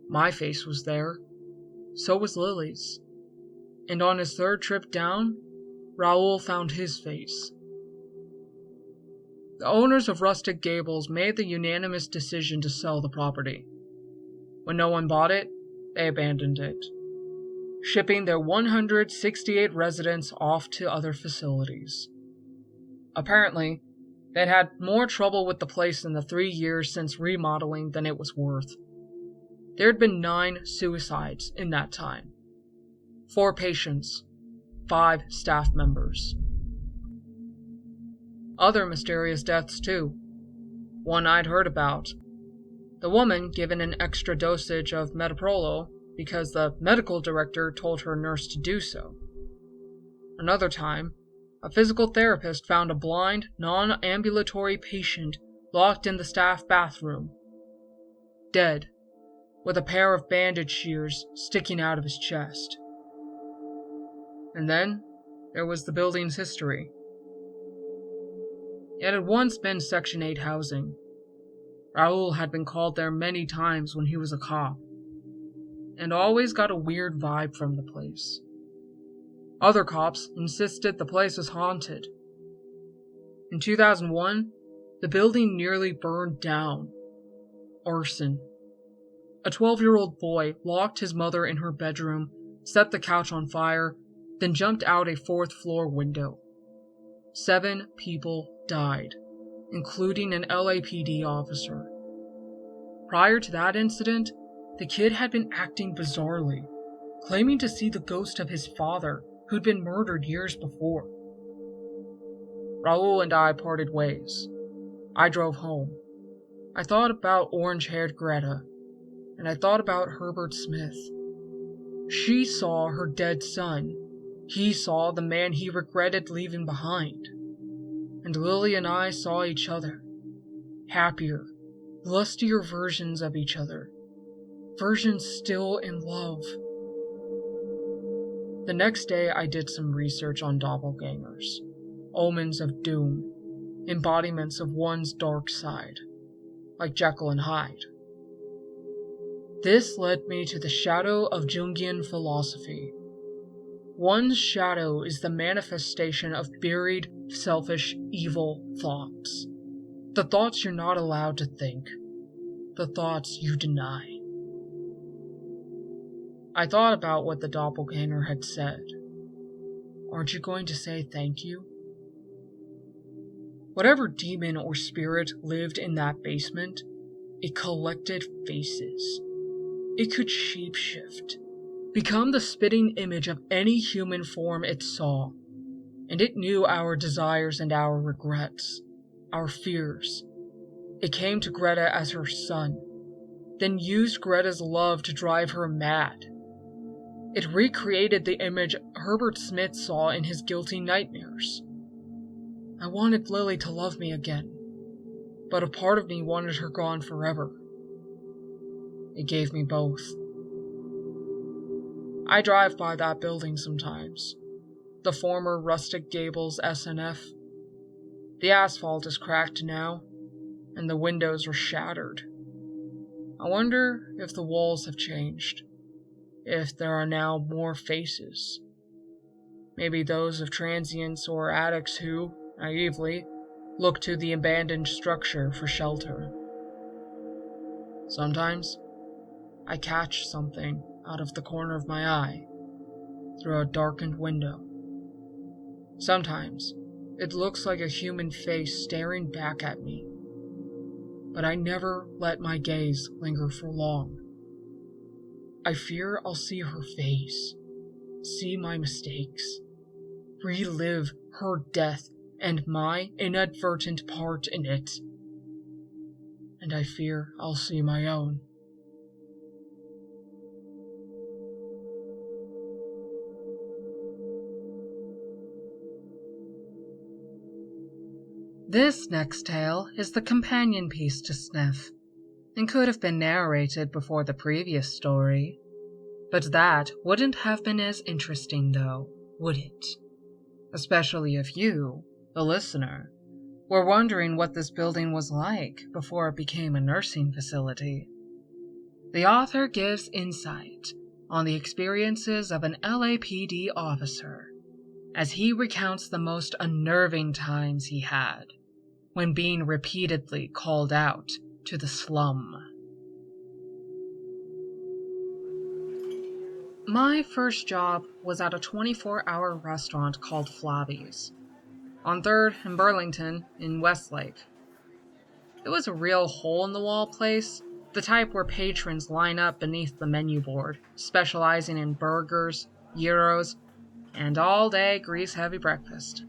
My face was there, so was Lily's, and on his third trip down, Raoul found his face. The owners of Rustic Gables made the unanimous decision to sell the property. When no one bought it, they abandoned it, shipping their 168 residents off to other facilities. Apparently, they'd had more trouble with the place in the 3 years since remodeling than it was worth. There had been 9 suicides in that time. 4 patients, 5 staff members. Other mysterious deaths, too. One I'd heard about. The woman given an extra dosage of metoprolol because the medical director told her nurse to do so. Another time, a physical therapist found a blind, non-ambulatory patient locked in the staff bathroom, dead, with a pair of bandage shears sticking out of his chest. And then there was the building's history. It had once been Section 8 housing. Raoul had been called there many times when he was a cop, and always got a weird vibe from the place. Other cops insisted the place was haunted. In 2001, the building nearly burned down. Arson. A 12-year-old boy locked his mother in her bedroom, set the couch on fire, then jumped out a 4th-floor window. 7 people died, including an LAPD officer. Prior to that incident, the kid had been acting bizarrely, claiming to see the ghost of his father, who'd been murdered years before. Raoul and I parted ways. I drove home. I thought about orange-haired Greta, and I thought about Herbert Smith. She saw her dead son. He saw the man he regretted leaving behind. And Lily and I saw each other. Happier, lustier versions of each other. Versions still in love. The next day I did some research on doppelgangers. Omens of doom. Embodiments of one's dark side. Like Jekyll and Hyde. This led me to the shadow of Jungian philosophy. One's shadow is the manifestation of buried, selfish, evil thoughts. The thoughts you're not allowed to think. The thoughts you deny. I thought about what the doppelganger had said. Aren't you going to say thank you? Whatever demon or spirit lived in that basement, it collected faces. It could shapeshift, become the spitting image of any human form it saw, and it knew our desires and our regrets, our fears. It came to Greta as her son, then used Greta's love to drive her mad. It recreated the image Herbert Smith saw in his guilty nightmares. I wanted Lily to love me again, but a part of me wanted her gone forever. It gave me both. I drive by that building sometimes, the former Rustic Gables SNF. The asphalt is cracked now, and the windows are shattered. I wonder if the walls have changed, if there are now more faces. Maybe those of transients or addicts who, naively, look to the abandoned structure for shelter. Sometimes, I catch something out of the corner of my eye, through a darkened window. Sometimes, it looks like a human face staring back at me. But I never let my gaze linger for long. I fear I'll see her face, see my mistakes, relive her death and my inadvertent part in it. And I fear I'll see my own. This next tale is the companion piece to Sniff, and could have been narrated before the previous story. But that wouldn't have been as interesting though, would it? Especially if you, the listener, were wondering what this building was like before it became a nursing facility. The author gives insight on the experiences of an LAPD officer as he recounts the most unnerving times he had when being repeatedly called out to the slum. My first job was at a 24-hour restaurant called Flabby's, on 3rd and Burlington in Westlake. It was a real hole-in-the-wall place, the type where patrons line up beneath the menu board, specializing in burgers, gyros, and all-day grease-heavy breakfast.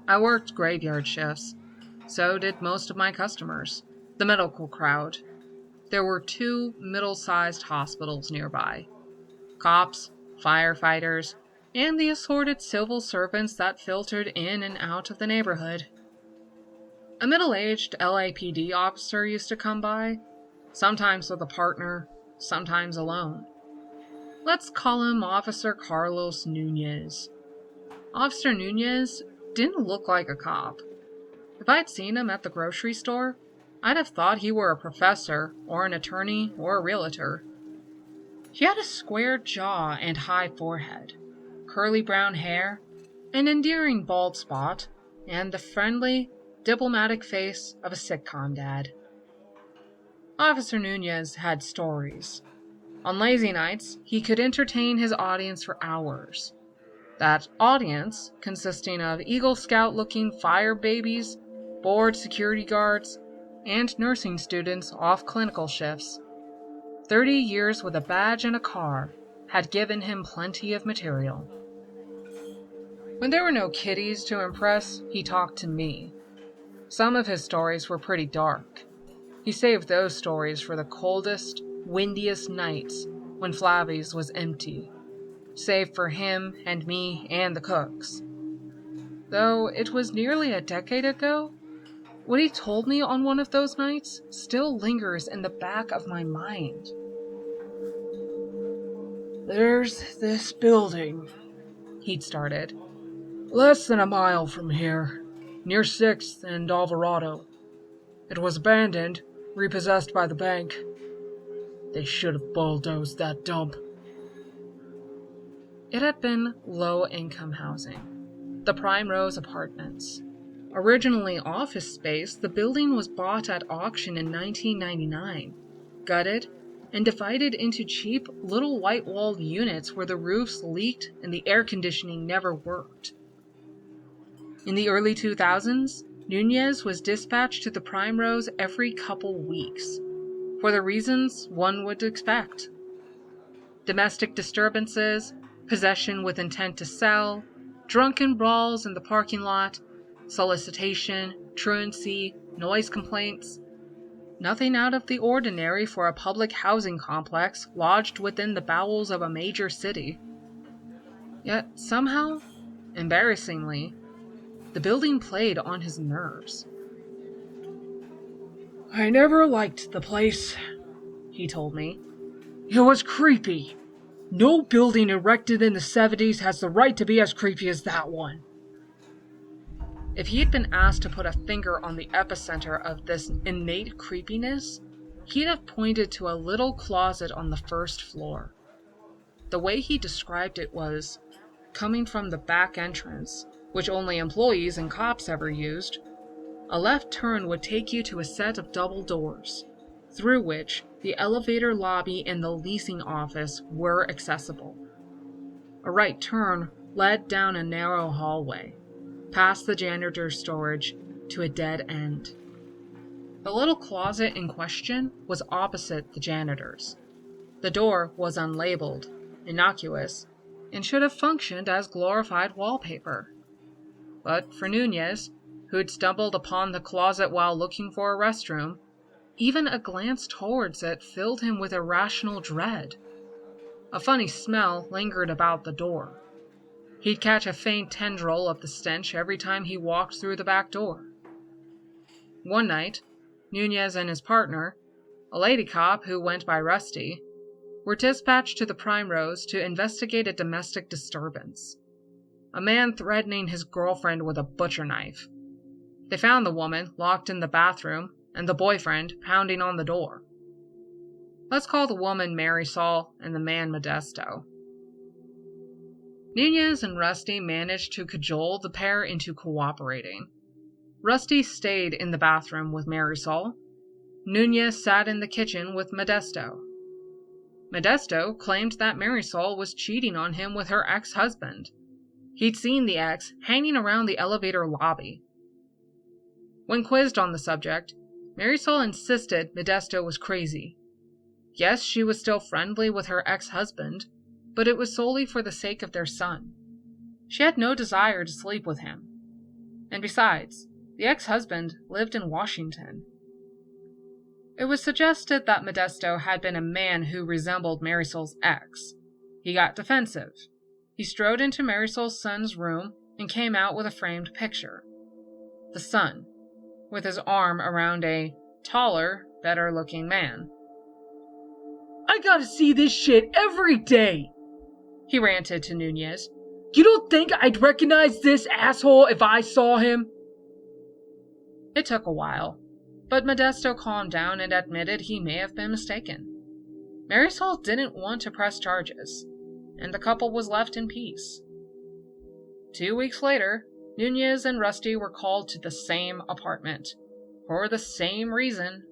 I worked graveyard shifts, so did most of my customers, the medical crowd. There were 2 middle-sized hospitals nearby. Cops, firefighters, and the assorted civil servants that filtered in and out of the neighborhood. A middle-aged LAPD officer used to come by, sometimes with a partner, sometimes alone. Let's call him Officer Carlos Nunez. Officer Nunez didn't look like a cop. If I'd seen him at the grocery store, I'd have thought he were a professor, or an attorney, or a realtor. He had a square jaw and high forehead, curly brown hair, an endearing bald spot, and the friendly, diplomatic face of a sitcom dad. Officer Nunez had stories. On lazy nights, he could entertain his audience for hours. That audience, consisting of Eagle Scout-looking fire babies, bored security guards, and nursing students off clinical shifts. 30 years with a badge and a car had given him plenty of material. When there were no kiddies to impress, he talked to me. Some of his stories were pretty dark. He saved those stories for the coldest, windiest nights when Flabby's was empty, save for him and me and the cooks. Though it was nearly a decade ago, what he told me on one of those nights still lingers in the back of my mind. "There's this building," he'd started, "less than a mile from here, near 6th and Alvarado. It was abandoned, repossessed by the bank. They should have bulldozed that dump." It had been low-income housing, the Prime Rose Apartments. Originally office space, the building was bought at auction in 1999, gutted, and divided into cheap little white-walled units where the roofs leaked and the air conditioning never worked. In the early 2000s, Nunez was dispatched to the Prime Rose every couple weeks, for the reasons one would expect. Domestic disturbances, possession with intent to sell, drunken brawls in the parking lot, solicitation, truancy, noise complaints. Nothing out of the ordinary for a public housing complex lodged within the bowels of a major city. Yet somehow, embarrassingly, the building played on his nerves. "I never liked the place," he told me. "It was creepy. No building erected in the 70s has the right to be as creepy as that one." If he'd been asked to put a finger on the epicenter of this innate creepiness, he'd have pointed to a little closet on the first floor. The way he described it was, coming from the back entrance, which only employees and cops ever used, a left turn would take you to a set of double doors, through which the elevator lobby and the leasing office were accessible. A right turn led down a narrow hallway, past the janitor's storage, to a dead end. The little closet in question was opposite the janitor's. The door was unlabeled, innocuous, and should have functioned as glorified wallpaper. But for Nunez, who'd stumbled upon the closet while looking for a restroom, even a glance towards it filled him with irrational dread. A funny smell lingered about the door. He'd catch a faint tendril of the stench every time he walked through the back door. One night, Nunez and his partner, a lady cop who went by Rusty, were dispatched to the Primrose to investigate a domestic disturbance. A man threatening his girlfriend with a butcher knife. They found the woman locked in the bathroom and the boyfriend pounding on the door. Let's call the woman Marisol and the man Modesto. Nunez and Rusty managed to cajole the pair into cooperating. Rusty stayed in the bathroom with Marisol. Nunez sat in the kitchen with Modesto. Modesto claimed that Marisol was cheating on him with her ex-husband. He'd seen the ex hanging around the elevator lobby. When quizzed on the subject, Marisol insisted Modesto was crazy. Yes, she was still friendly with her ex-husband, but it was solely for the sake of their son. She had no desire to sleep with him. And besides, the ex-husband lived in Washington. It was suggested that Modesto had been a man who resembled Marisol's ex. He got defensive. He strode into Marisol's son's room and came out with a framed picture. The son, with his arm around a taller, better-looking man. I gotta see this shit every day, he ranted to Nunez. You don't think I'd recognize this asshole if I saw him? It took a while, but Modesto calmed down and admitted he may have been mistaken. Marisol didn't want to press charges, and the couple was left in peace. 2 weeks later, Nunez and Rusty were called to the same apartment, for the same reason.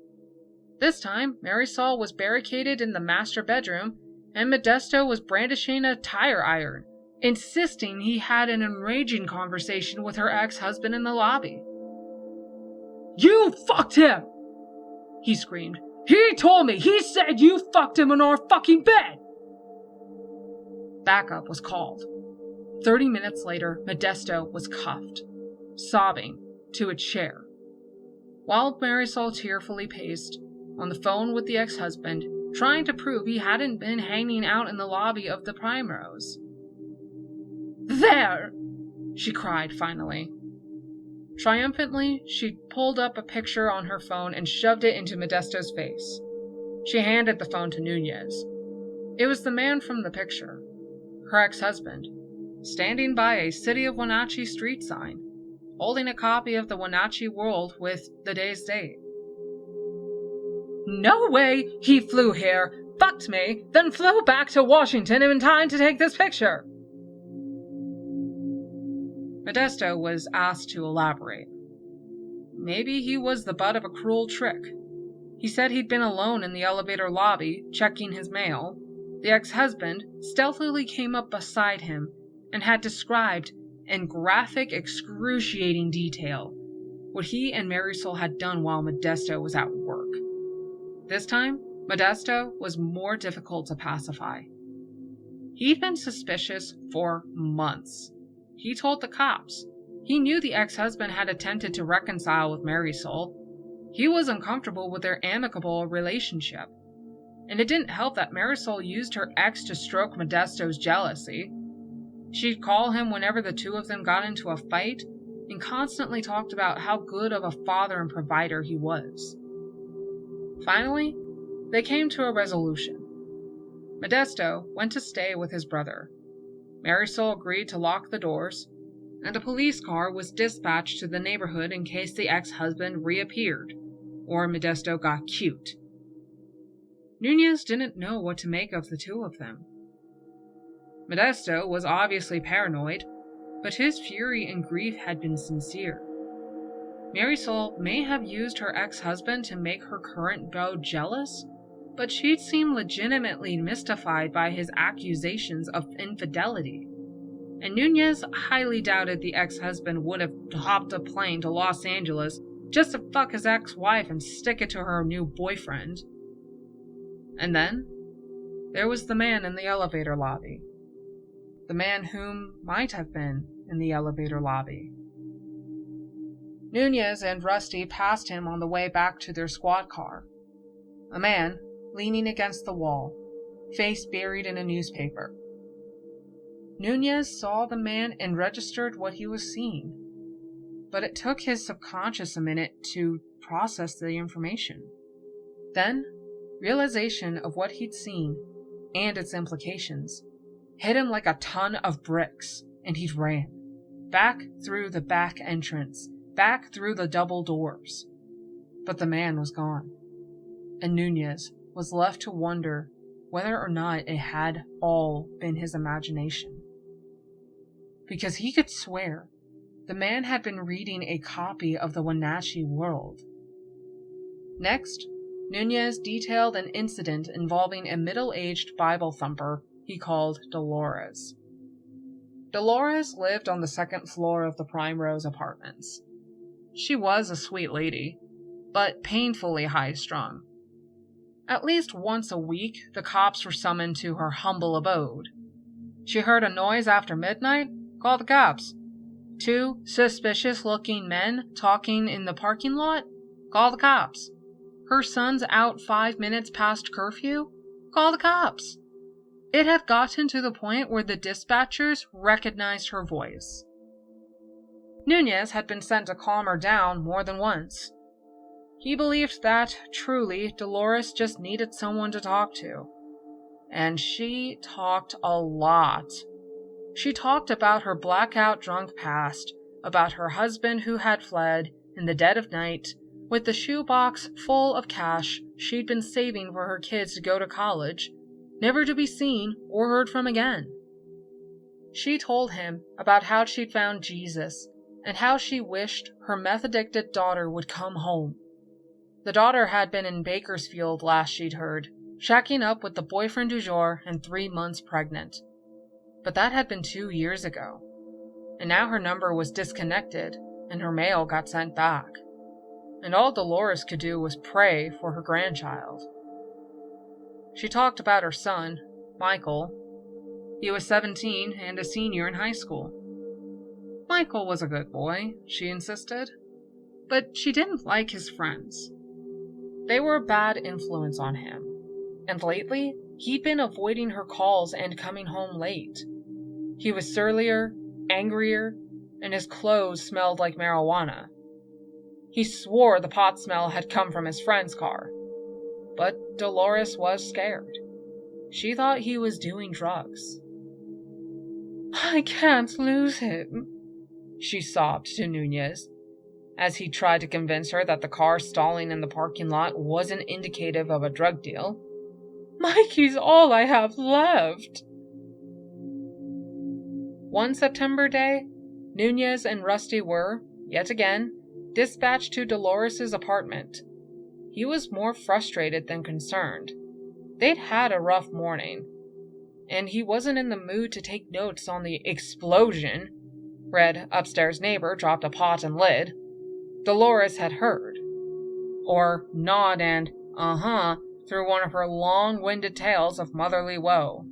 This time, Marisol was barricaded in the master bedroom, and Modesto was brandishing a tire iron, insisting he had an enraging conversation with her ex-husband in the lobby. You fucked him! He screamed. He told me! He said you fucked him in our fucking bed! Backup was called. 30 minutes later, Modesto was cuffed, sobbing, to a chair, while Marisol tearfully paced on the phone with the ex-husband, trying to prove he hadn't been hanging out in the lobby of the Primrose. There! She cried finally. Triumphantly, she pulled up a picture on her phone and shoved it into Modesto's face. She handed the phone to Nunez. It was the man from the picture, her ex-husband, standing by a City of Wenatchee street sign, holding a copy of the Wenatchee World with the day's date. No way! He flew here, fucked me, then flew back to Washington in time to take this picture! Modesto was asked to elaborate. Maybe he was the butt of a cruel trick. He said he'd been alone in the elevator lobby, checking his mail. The ex-husband stealthily came up beside him and had described, in graphic, excruciating detail, what he and Marisol had done while Modesto was at work. This time, Modesto was more difficult to pacify. He'd been suspicious for months. He told the cops. He knew the ex-husband had attempted to reconcile with Marisol. He was uncomfortable with their amicable relationship. And it didn't help that Marisol used her ex to stroke Modesto's jealousy. She'd call him whenever the two of them got into a fight, and constantly talked about how good of a father and provider he was. Finally, they came to a resolution. Modesto went to stay with his brother. Marisol agreed to lock the doors, and a police car was dispatched to the neighborhood in case the ex-husband reappeared, or Modesto got cute. Nunez didn't know what to make of the two of them. Modesto was obviously paranoid, but his fury and grief had been sincere. Marisol may have used her ex-husband to make her current beau jealous, but she'd seemed legitimately mystified by his accusations of infidelity. And Nunez highly doubted the ex-husband would have hopped a plane to Los Angeles just to fuck his ex-wife and stick it to her new boyfriend. And then, there was the man in the elevator lobby. The man whom might have been in the elevator lobby. Nunez and Rusty passed him on the way back to their squad car. A man, leaning against the wall, face buried in a newspaper. Nunez saw the man and registered what he was seeing, but it took his subconscious a minute to process the information. Then, realization of what he'd seen and its implications hit him like a ton of bricks, and he ran. Back through the back entrance, back through the double doors. But the man was gone, and Nunez was left to wonder whether or not it had all been his imagination. Because he could swear the man had been reading a copy of the Wenatchee World. Next, Nunez detailed an incident involving a middle-aged Bible thumper he called Dolores. Dolores lived on the second floor of the Prime Rose Apartments. She was a sweet lady, but painfully high-strung. At least once a week, the cops were summoned to her humble abode. She heard a noise after midnight? Call the cops. 2 suspicious-looking men talking in the parking lot? Call the cops. Her son's out 5 minutes past curfew? Call the cops. It had gotten to the point where the dispatchers recognized her voice. Nunez had been sent to calm her down more than once. He believed that, truly, Dolores just needed someone to talk to. And she talked a lot. She talked about her blackout drunk past, about her husband who had fled in the dead of night, with the shoebox full of cash she'd been saving for her kids to go to college, never to be seen or heard from again. She told him about how she'd found Jesus, and how she wished her meth-addicted daughter would come home. The daughter had been in Bakersfield last she'd heard, shacking up with the boyfriend du jour and 3 months pregnant. But that had been 2 years ago, and now her number was disconnected and her mail got sent back. And all Dolores could do was pray for her grandchild. She talked about her son, Michael. He was 17 and a senior in high school. Michael was a good boy, she insisted, but she didn't like his friends. They were a bad influence on him, and lately he'd been avoiding her calls and coming home late. He was surlier, angrier, and his clothes smelled like marijuana. He swore the pot smell had come from his friend's car. But Dolores was scared. She thought he was doing drugs. "I can't lose him," she sobbed to Nunez, as he tried to convince her that the car stalling in the parking lot wasn't indicative of a drug deal. "Mikey's all I have left." One September day, Nunez and Rusty were, yet again, dispatched to Dolores' apartment. He was more frustrated than concerned. They'd had a rough morning, and he wasn't in the mood to take notes on the explosion, read upstairs neighbor dropped a pot and lid, Dolores had heard, or nod and uh-huh through one of her long-winded tales of motherly woe.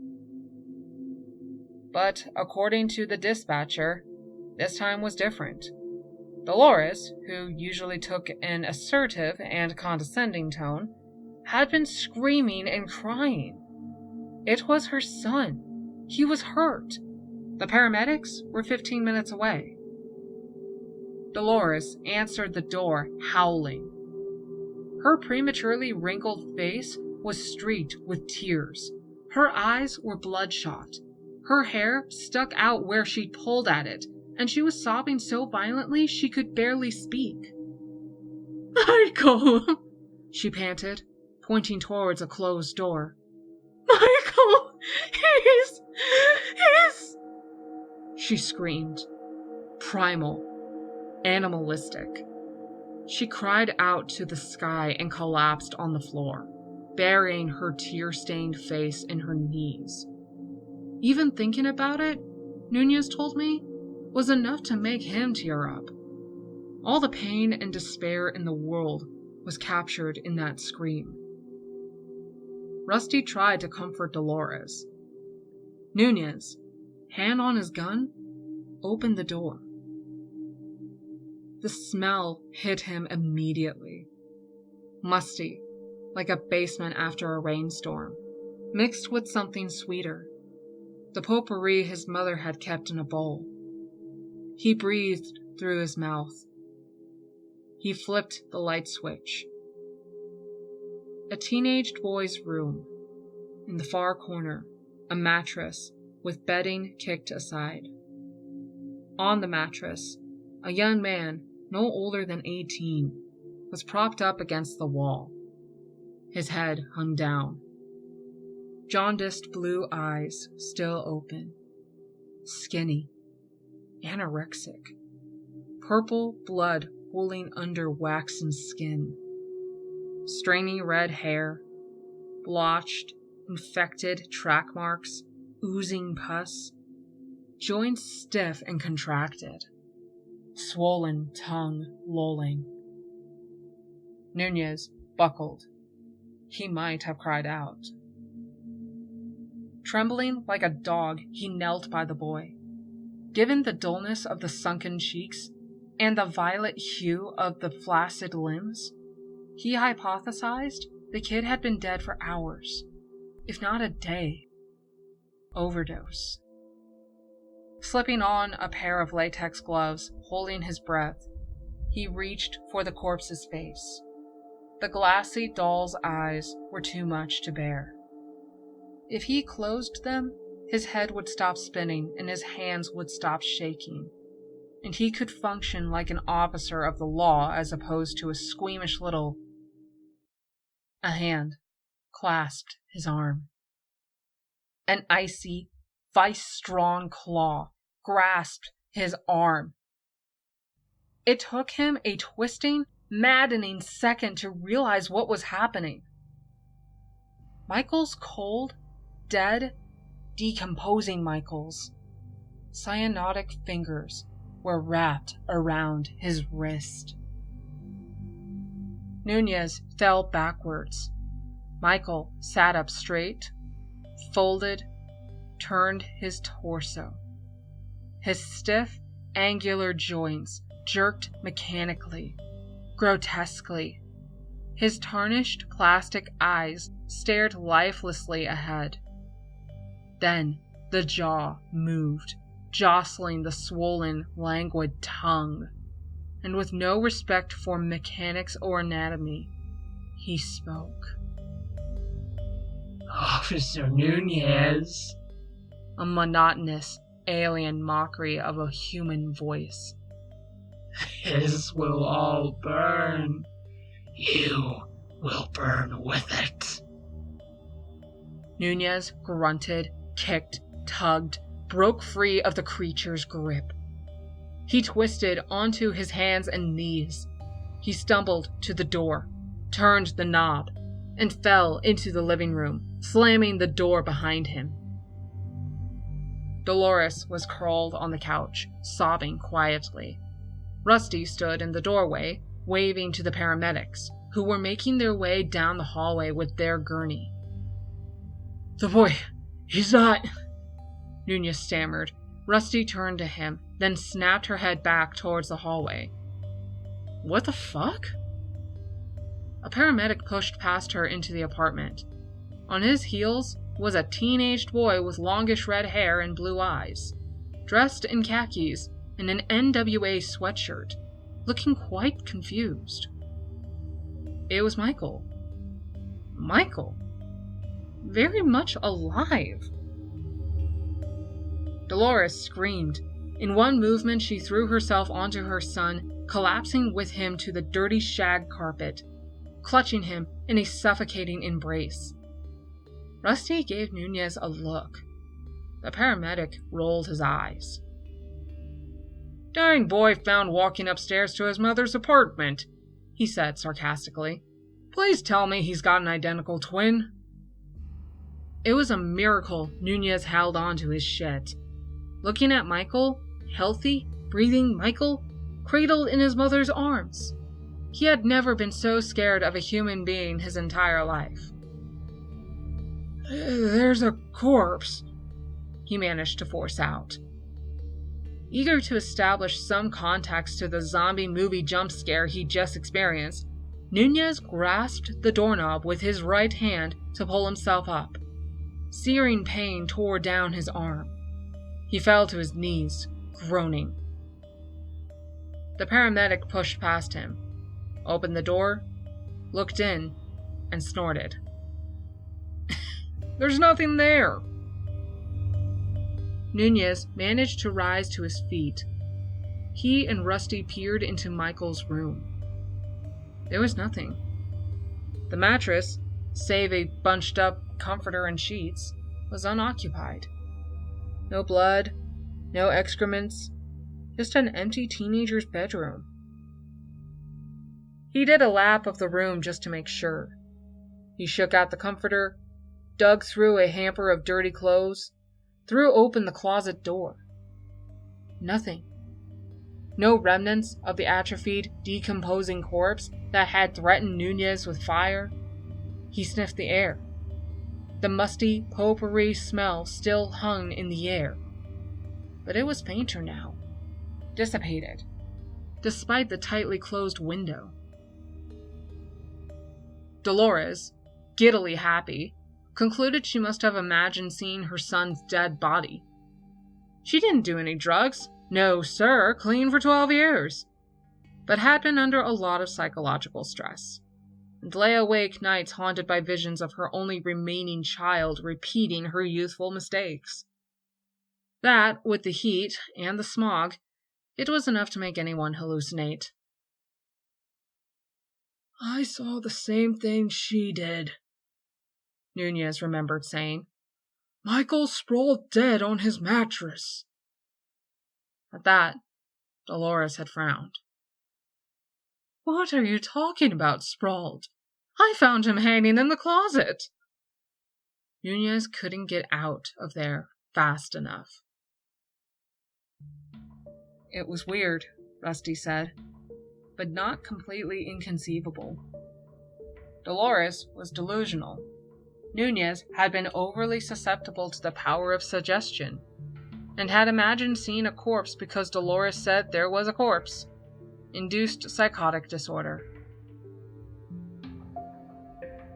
But according to the dispatcher, this time was different. Dolores, who usually took an assertive and condescending tone, had been screaming and crying. It was her son. He was hurt. The paramedics were 15 minutes away. Dolores answered the door, howling. Her prematurely wrinkled face was streaked with tears. Her eyes were bloodshot. Her hair stuck out where she'd pulled at it, and she was sobbing so violently she could barely speak. "Michael!" she panted, pointing towards a closed door. "Michael! He's... She screamed. Primal. Animalistic. She cried out to the sky and collapsed on the floor, burying her tear-stained face in her knees. Even thinking about it, Nunez told me, was enough to make him tear up. All the pain and despair in the world was captured in that scream. Rusty tried to comfort Dolores. Nunez, hand on his gun, opened the door. The smell hit him immediately. Musty, like a basement after a rainstorm, mixed with something sweeter. the potpourri his mother had kept in a bowl. He breathed through his mouth. He flipped the light switch. A teenage boy's room. In the far corner, a mattress with bedding kicked aside. On the mattress, a young man, no older than 18, was propped up against the wall. His head hung down. Jaundiced blue eyes still open. Skinny. Anorexic. Purple blood pooling under waxen skin. Strainy red hair. Blotched, infected track marks. Oozing pus. Joints stiff and contracted. Swollen tongue lolling. Nunez buckled. He might have cried out. Trembling like a dog, he knelt by the boy. Given the dullness of the sunken cheeks and the violet hue of the flaccid limbs, he hypothesized the kid had been dead for hours, if not a day. Overdose. Slipping on a pair of latex gloves, holding his breath, he reached for the corpse's face. The glassy doll's eyes were too much to bear. If he closed them, his head would stop spinning and his hands would stop shaking, and he could function like an officer of the law as opposed to a squeamish little... A hand clasped his arm. An icy, vice-strong claw grasped his arm. It took him a twisting, maddening second to realize what was happening. Michael's cold, dead, decomposing Michael's cyanotic fingers were wrapped around his wrist. Nunez fell backwards. Michael sat up straight, folded, turned his torso. His stiff, angular joints jerked mechanically, grotesquely. His tarnished plastic eyes stared lifelessly ahead. Then the jaw moved, jostling the swollen, languid tongue, and with no respect for mechanics or anatomy, he spoke. Officer Nunez. A monotonous, alien mockery of a human voice. This will all burn. You will burn with it. Nunez grunted, kicked, tugged, broke free of the creature's grip. He twisted onto his hands and knees. He stumbled to the door, turned the knob, and fell into the living room, slamming the door behind him. Dolores was curled on the couch, sobbing quietly. Rusty stood in the doorway, waving to the paramedics, who were making their way down the hallway with their gurney. The boy, he's not... Nunez stammered. Rusty turned to him, then snapped her head back towards the hallway. What the fuck? A paramedic pushed past her into the apartment. On his heels was a teenaged boy with longish red hair and blue eyes, dressed in khakis and an NWA sweatshirt, looking quite confused. It was Michael. Michael. Very much alive. Dolores screamed. In one movement, she threw herself onto her son, collapsing with him to the dirty shag carpet, clutching him in a suffocating embrace. Rusty gave Nunez a look. The paramedic rolled his eyes. Dying boy found walking upstairs to his mother's apartment, he said sarcastically. Please tell me he's got an identical twin. It was a miracle Nunez held on to his shit. Looking at Michael, healthy, breathing Michael, cradled in his mother's arms. He had never been so scared of a human being his entire life. There's a corpse, he managed to force out. Eager to establish some context to the zombie movie jump scare he just experienced, Nunez grasped the doorknob with his right hand to pull himself up. Searing pain tore down his arm. He fell to his knees, groaning. The paramedic pushed past him, opened the door, looked in, and snorted. "There's nothing there!" Nunez managed to rise to his feet. He and Rusty peered into Michael's room. There was nothing. The mattress, save a bunched-up comforter and sheets, was unoccupied. No blood, no excrements, just an empty teenager's bedroom. He did a lap of the room just to make sure. He shook out the comforter, dug through a hamper of dirty clothes, threw open the closet door. Nothing. No remnants of the atrophied, decomposing corpse that had threatened Nunez with fire. He sniffed the air. The musty, potpourri smell still hung in the air, but it was fainter now, dissipated, despite the tightly closed window. Dolores, giddily happy, concluded she must have imagined seeing her son's dead body. She didn't do any drugs, no sir, clean for 12 years, but had been under a lot of psychological stress, and lay awake nights haunted by visions of her only remaining child repeating her youthful mistakes. That, with the heat and the smog, it was enough to make anyone hallucinate. "I saw the same thing she did," Nunez remembered saying. "Michael sprawled dead on his mattress." At that, Dolores had frowned. "What are you talking about, sprawled? I found him hanging in the closet." Nunez couldn't get out of there fast enough. It was weird, Rusty said, but not completely inconceivable. Dolores was delusional. Nunez had been overly susceptible to the power of suggestion, and had imagined seeing a corpse because Dolores said there was a corpse. Induced psychotic disorder.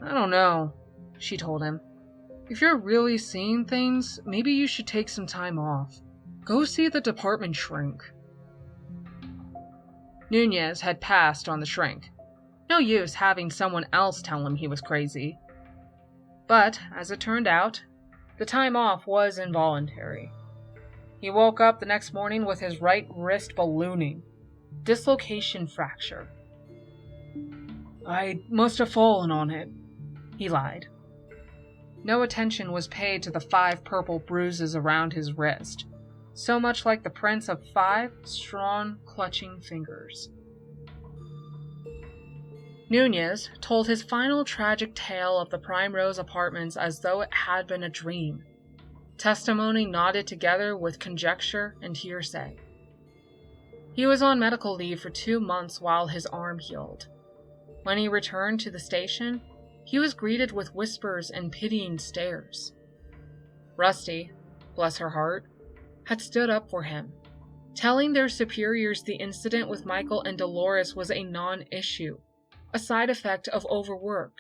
"I don't know," she told him. "If you're really seeing things, maybe you should take some time off. Go see the department shrink." Nunez had passed on the shrink. No use having someone else tell him he was crazy. But, as it turned out, the time off was involuntary. He woke up the next morning with his right wrist ballooning. Dislocation fracture. "I must have fallen on it," he lied. No attention was paid to the 5 purple bruises around his wrist, so much like the prints of 5 strong, clutching fingers. Nunez told his final tragic tale of the Primrose Apartments as though it had been a dream. Testimony knotted together with conjecture and hearsay. He was on medical leave for 2 months while his arm healed. When he returned to the station, he was greeted with whispers and pitying stares. Rusty, bless her heart, had stood up for him, telling their superiors the incident with Michael and Dolores was a non-issue, a side effect of overwork.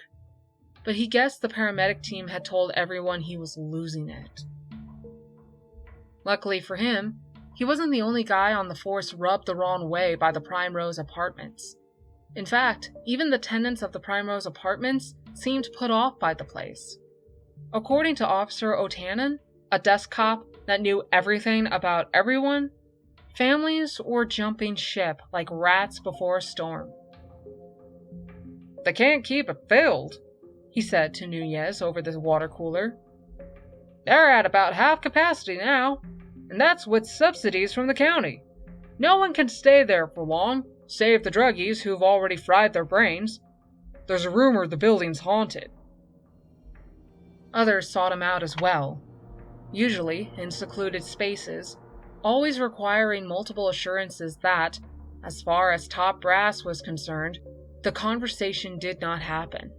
But he guessed the paramedic team had told everyone he was losing it. Luckily for him, he wasn't the only guy on the force rubbed the wrong way by the Primrose Apartments. In fact, even the tenants of the Primrose Apartments seemed put off by the place. According to Officer O'Tannen, a desk cop that knew everything about everyone, families were jumping ship like rats before a storm. "They can't keep it filled," he said to Nunez over the water cooler. "They're at about half capacity now, and that's with subsidies from the county. No one can stay there for long, save the druggies who've already fried their brains. There's a rumor the building's haunted." Others sought him out as well, usually in secluded spaces, always requiring multiple assurances that, as far as top brass was concerned, the conversation did not happen.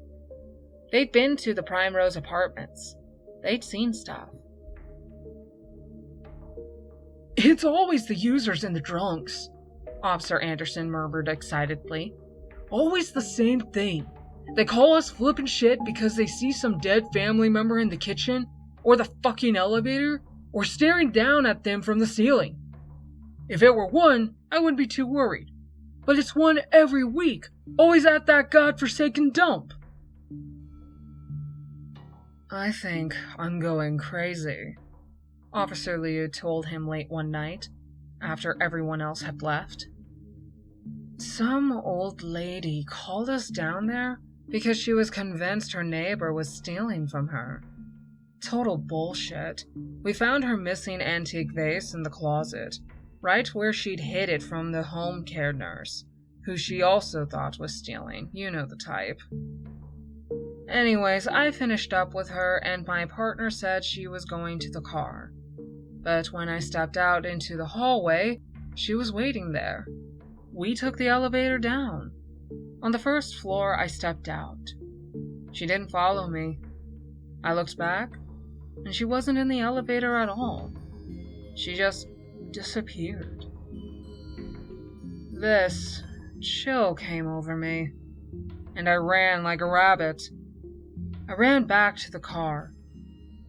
They'd been to the Primrose Apartments. They'd seen stuff. "It's always the users and the drunks," Officer Anderson murmured excitedly. "Always the same thing. They call us flippin' shit because they see some dead family member in the kitchen, or the fucking elevator, or staring down at them from the ceiling. If it were one, I wouldn't be too worried. But it's one every week, always at that godforsaken dump. I think I'm going crazy, Officer Liu told him late one night, after everyone else had left. Some old lady called us down there because she was convinced her neighbor was stealing from her. Total bullshit. We found her missing antique vase in the closet, right where she'd hid it from the home care nurse, who she also thought was stealing. You know the type. Anyways, I finished up with her and my partner said she was going to the car. But when I stepped out into the hallway, she was waiting there. We took the elevator down. On the first floor, I stepped out. She didn't follow me. I looked back, and she wasn't in the elevator at all. She just disappeared. This chill came over me, and I ran like a rabbit. I ran back to the car,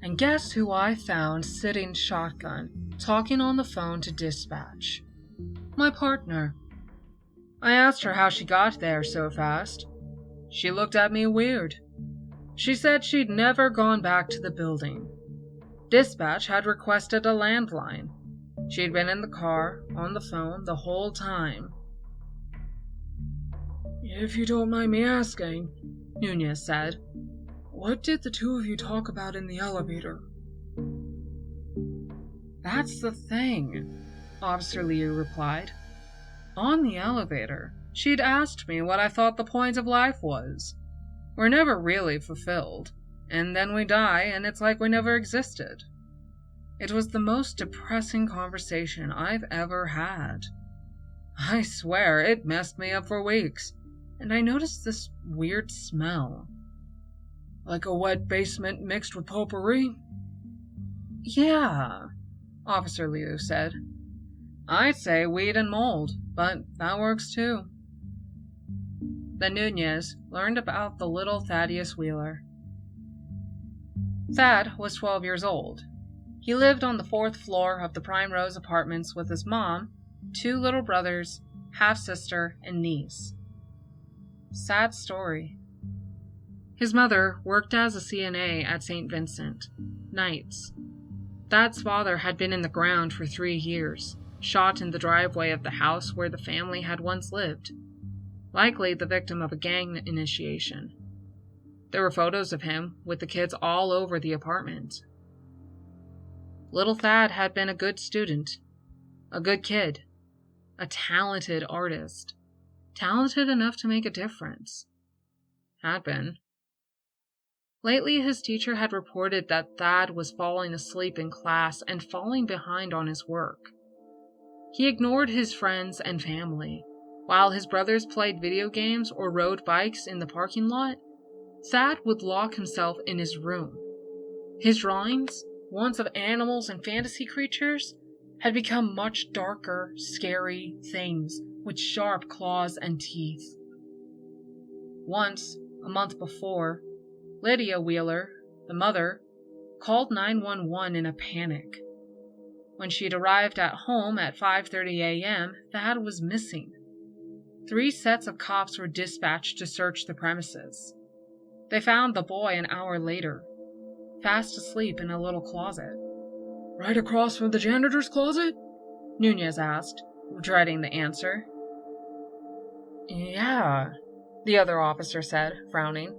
and guess who I found sitting shotgun, talking on the phone to dispatch? My partner. I asked her how she got there so fast. She looked at me weird. She said she'd never gone back to the building. Dispatch had requested a landline. She'd been in the car, on the phone, the whole time. If you don't mind me asking, Nunez said, what did the two of you talk about in the elevator? That's the thing, Officer Liu replied. On the elevator, she'd asked me what I thought the point of life was. We're never really fulfilled, and then we die and it's like we never existed. It was the most depressing conversation I've ever had. I swear it messed me up for weeks, and I noticed this weird smell. Like a wet basement mixed with potpourri? Yeah, Officer Liu said. I'd say weed and mold, but that works too. Then Nunez learned about the little Thaddeus Wheeler. Thad was 12 years old. He lived on the 4th floor of the Prime Rose Apartments with his mom, 2 little brothers, half-sister, and niece. Sad story. His mother worked as a CNA at St. Vincent, nights. Thad's father had been in the ground for 3 years, shot in the driveway of the house where the family had once lived, likely the victim of a gang initiation. There were photos of him with the kids all over the apartment. Little Thad had been a good student, a good kid, a talented artist, talented enough to make a difference. Had been. Lately, his teacher had reported that Thad was falling asleep in class and falling behind on his work. He ignored his friends and family. While his brothers played video games or rode bikes in the parking lot, Thad would lock himself in his room. His drawings, once of animals and fantasy creatures, had become much darker, scary things with sharp claws and teeth. Once, a month before, Lydia Wheeler, the mother, called 911 in a panic. When she'd arrived at home at 5:30 a.m., Thad was missing. 3 sets of cops were dispatched to search the premises. They found the boy an hour later, fast asleep in a little closet. Right across from the janitor's closet? Nunez asked, dreading the answer. Yeah, the other officer said, frowning.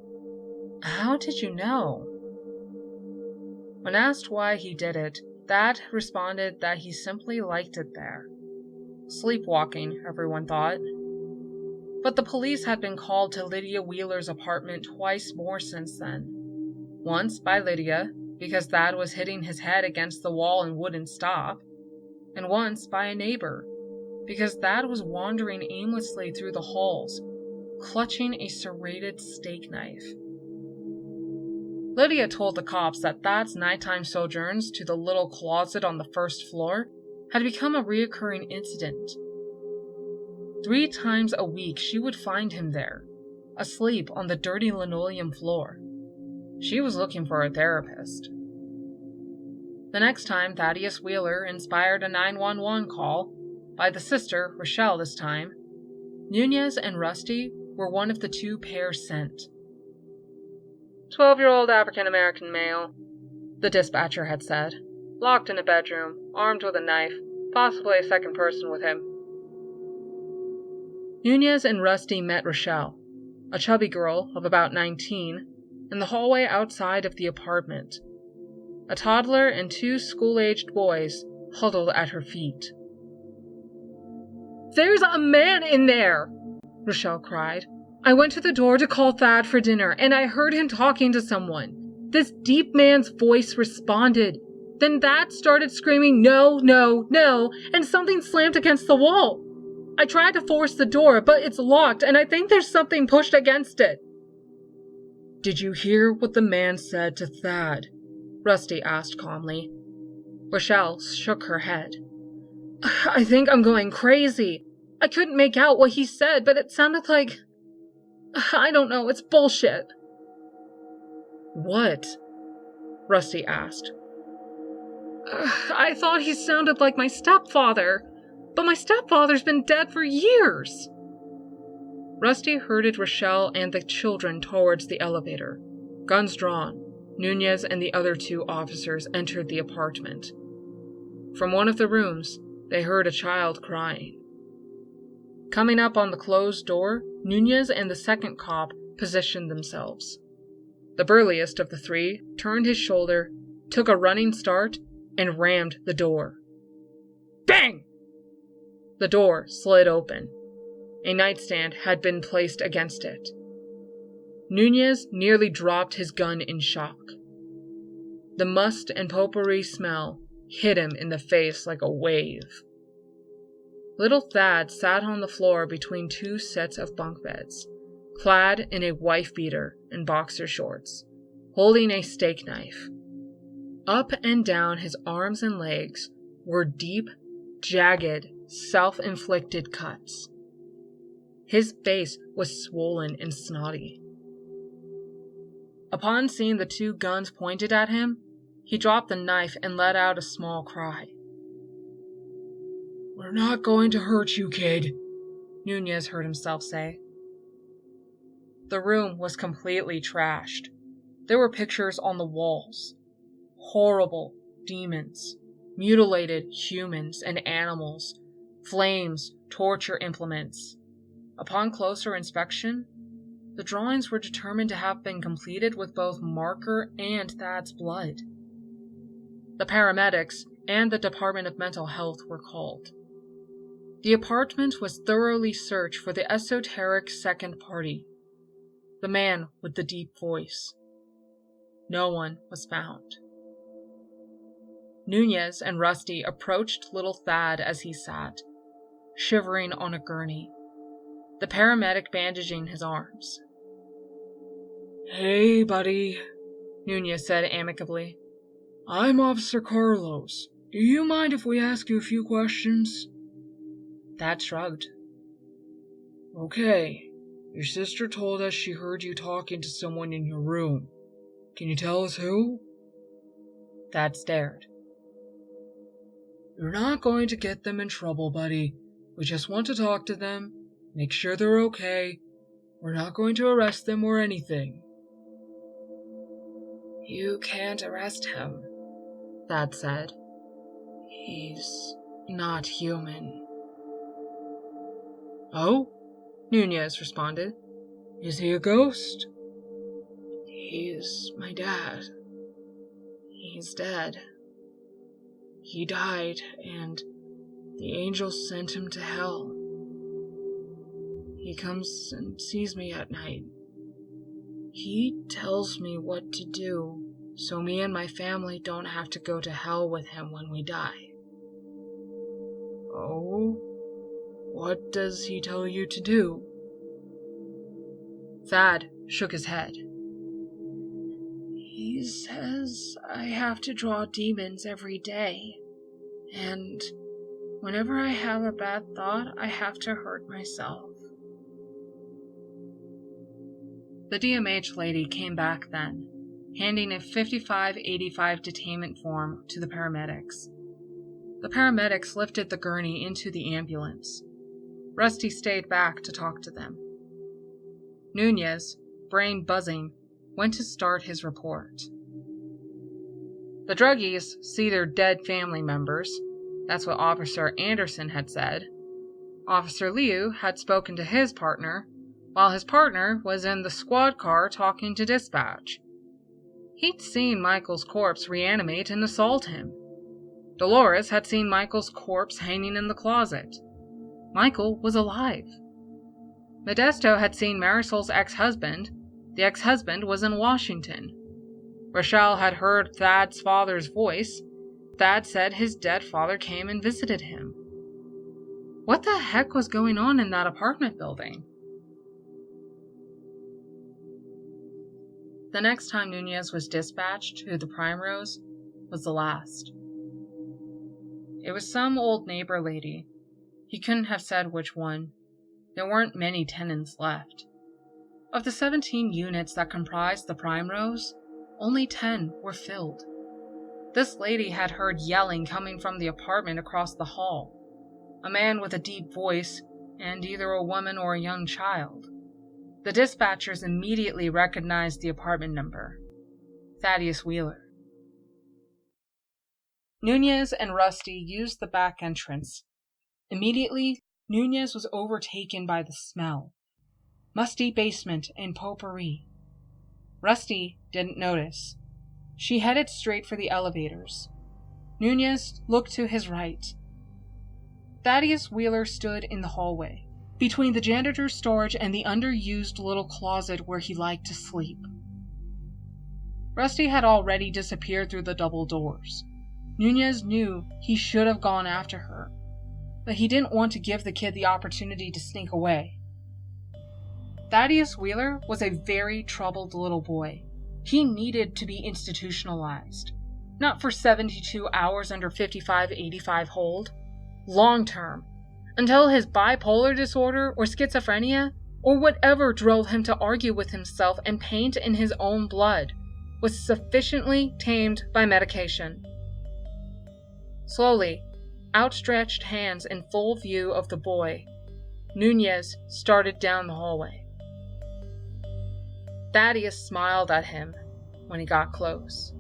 How did you know? When asked why he did it, Thad responded that he simply liked it there. Sleepwalking, everyone thought. But the police had been called to Lydia Wheeler's apartment twice more since then. Once by Lydia, because Thad was hitting his head against the wall and wouldn't stop, and once by a neighbor, because Thad was wandering aimlessly through the halls, clutching a serrated steak knife. Lydia told the cops that Thad's nighttime sojourns to the little closet on the 1st floor had become a reoccurring incident. 3 times a week she would find him there, asleep on the dirty linoleum floor. She was looking for a therapist. The next time, Thaddeus Wheeler inspired a 911 call, by the sister, Rochelle this time. Nunez and Rusty were one of the two pairs sent. 12-year-old African-American male, the dispatcher had said. Locked in a bedroom, armed with a knife, possibly a second person with him. Nunez and Rusty met Rochelle, a chubby girl of about 19, in the hallway outside of the apartment. A toddler and two school-aged boys huddled at her feet. "There's a man in there!" Rochelle cried. "I went to the door to call Thad for dinner, and I heard him talking to someone. This deep man's voice responded. Then Thad started screaming, 'No, no, no,' and something slammed against the wall. I tried to force the door, but it's locked, and I think there's something pushed against it." "Did you hear what the man said to Thad?" Rusty asked calmly. Rochelle shook her head. "I think I'm going crazy. I couldn't make out what he said, but it sounded like... I don't know, it's bullshit." "What?" Rusty asked. "I thought he sounded like my stepfather, but my stepfather's been dead for years." Rusty herded Rochelle and the children towards the elevator. Guns drawn, Nunez and the other two officers entered the apartment. From one of the rooms, they heard a child crying. Coming up on the closed door, Nunez and the second cop positioned themselves. The burliest of the three turned his shoulder, took a running start, and rammed the door. Bang! The door slid open. A nightstand had been placed against it. Nunez nearly dropped his gun in shock. The must and potpourri smell hit him in the face like a wave. Little Thad sat on the floor between two sets of bunk beds, clad in a wife-beater and boxer shorts, holding a steak knife. Up and down his arms and legs were deep, jagged, self-inflicted cuts. His face was swollen and snotty. Upon seeing the two guns pointed at him, he dropped the knife and let out a small cry. "We're not going to hurt you, kid," Nunez heard himself say. The room was completely trashed. There were pictures on the walls. Horrible demons, mutilated humans and animals, flames, torture implements. Upon closer inspection, the drawings were determined to have been completed with both marker and Thad's blood. The paramedics and the Department of Mental Health were called. The apartment was thoroughly searched for the esoteric second party, the man with the deep voice. No one was found. Nunez and Rusty approached little Thad as he sat, shivering on a gurney, the paramedic bandaging his arms. "Hey, buddy," Nunez said amicably. "I'm Officer Carlos. Do you mind if we ask you a few questions?" Thad shrugged. "Okay. Your sister told us she heard you talking to someone in your room. Can you tell us who?" Thad stared. "You're not going to get them in trouble, buddy. We just want to talk to them, make sure they're okay. We're not going to arrest them or anything." "You can't arrest him," Thad said. "He's not human." "Oh?" Nunez responded. "Is he a ghost?" "He's my dad. He's dead. He died, and the angels sent him to hell. He comes and sees me at night. He tells me what to do, so me and my family don't have to go to hell with him when we die." "Oh? What does he tell you to do?" Thad shook his head. "He says I have to draw demons every day, and whenever I have a bad thought, I have to hurt myself." The DMH lady came back then, handing a 5585 detainment form to the paramedics. The paramedics lifted the gurney into the ambulance. Rusty stayed back to talk to them. Nunez, brain buzzing, went to start his report. The druggies see their dead family members. That's what Officer Anderson had said. Officer Liu had spoken to his partner, while his partner was in the squad car talking to dispatch. He'd seen Michael's corpse reanimate and assault him. Dolores had seen Michael's corpse hanging in the closet. Michael was alive. Modesto had seen Marisol's ex-husband. The ex-husband was in Washington. Rochelle had heard Thad's father's voice. Thad said his dead father came and visited him. What the heck was going on in that apartment building? The next time Nunez was dispatched to the Primrose was the last. It was some old neighbor lady. He couldn't have said which one. There weren't many tenants left. Of the 17 units that comprised the Primrose, only 10 were filled. This lady had heard yelling coming from the apartment across the hall. A man with a deep voice, and either a woman or a young child. The dispatchers immediately recognized the apartment number. Thaddeus Wheeler. Nunez and Rusty used the back entrance. Immediately, Nunez was overtaken by the smell. Musty basement and potpourri. Rusty didn't notice. She headed straight for the elevators. Nunez looked to his right. Thaddeus Wheeler stood in the hallway, between the janitor's storage and the underused little closet where he liked to sleep. Rusty had already disappeared through the double doors. Nunez knew he should have gone after her, but he didn't want to give the kid the opportunity to sneak away. Thaddeus Wheeler was a very troubled little boy. He needed to be institutionalized, not for 72 hours under 5585 hold, long term, until his bipolar disorder or schizophrenia, or whatever drove him to argue with himself and paint in his own blood, was sufficiently tamed by medication. Slowly, outstretched hands in full view of the boy, Nunez started down the hallway. Thaddeus smiled at him when he got close.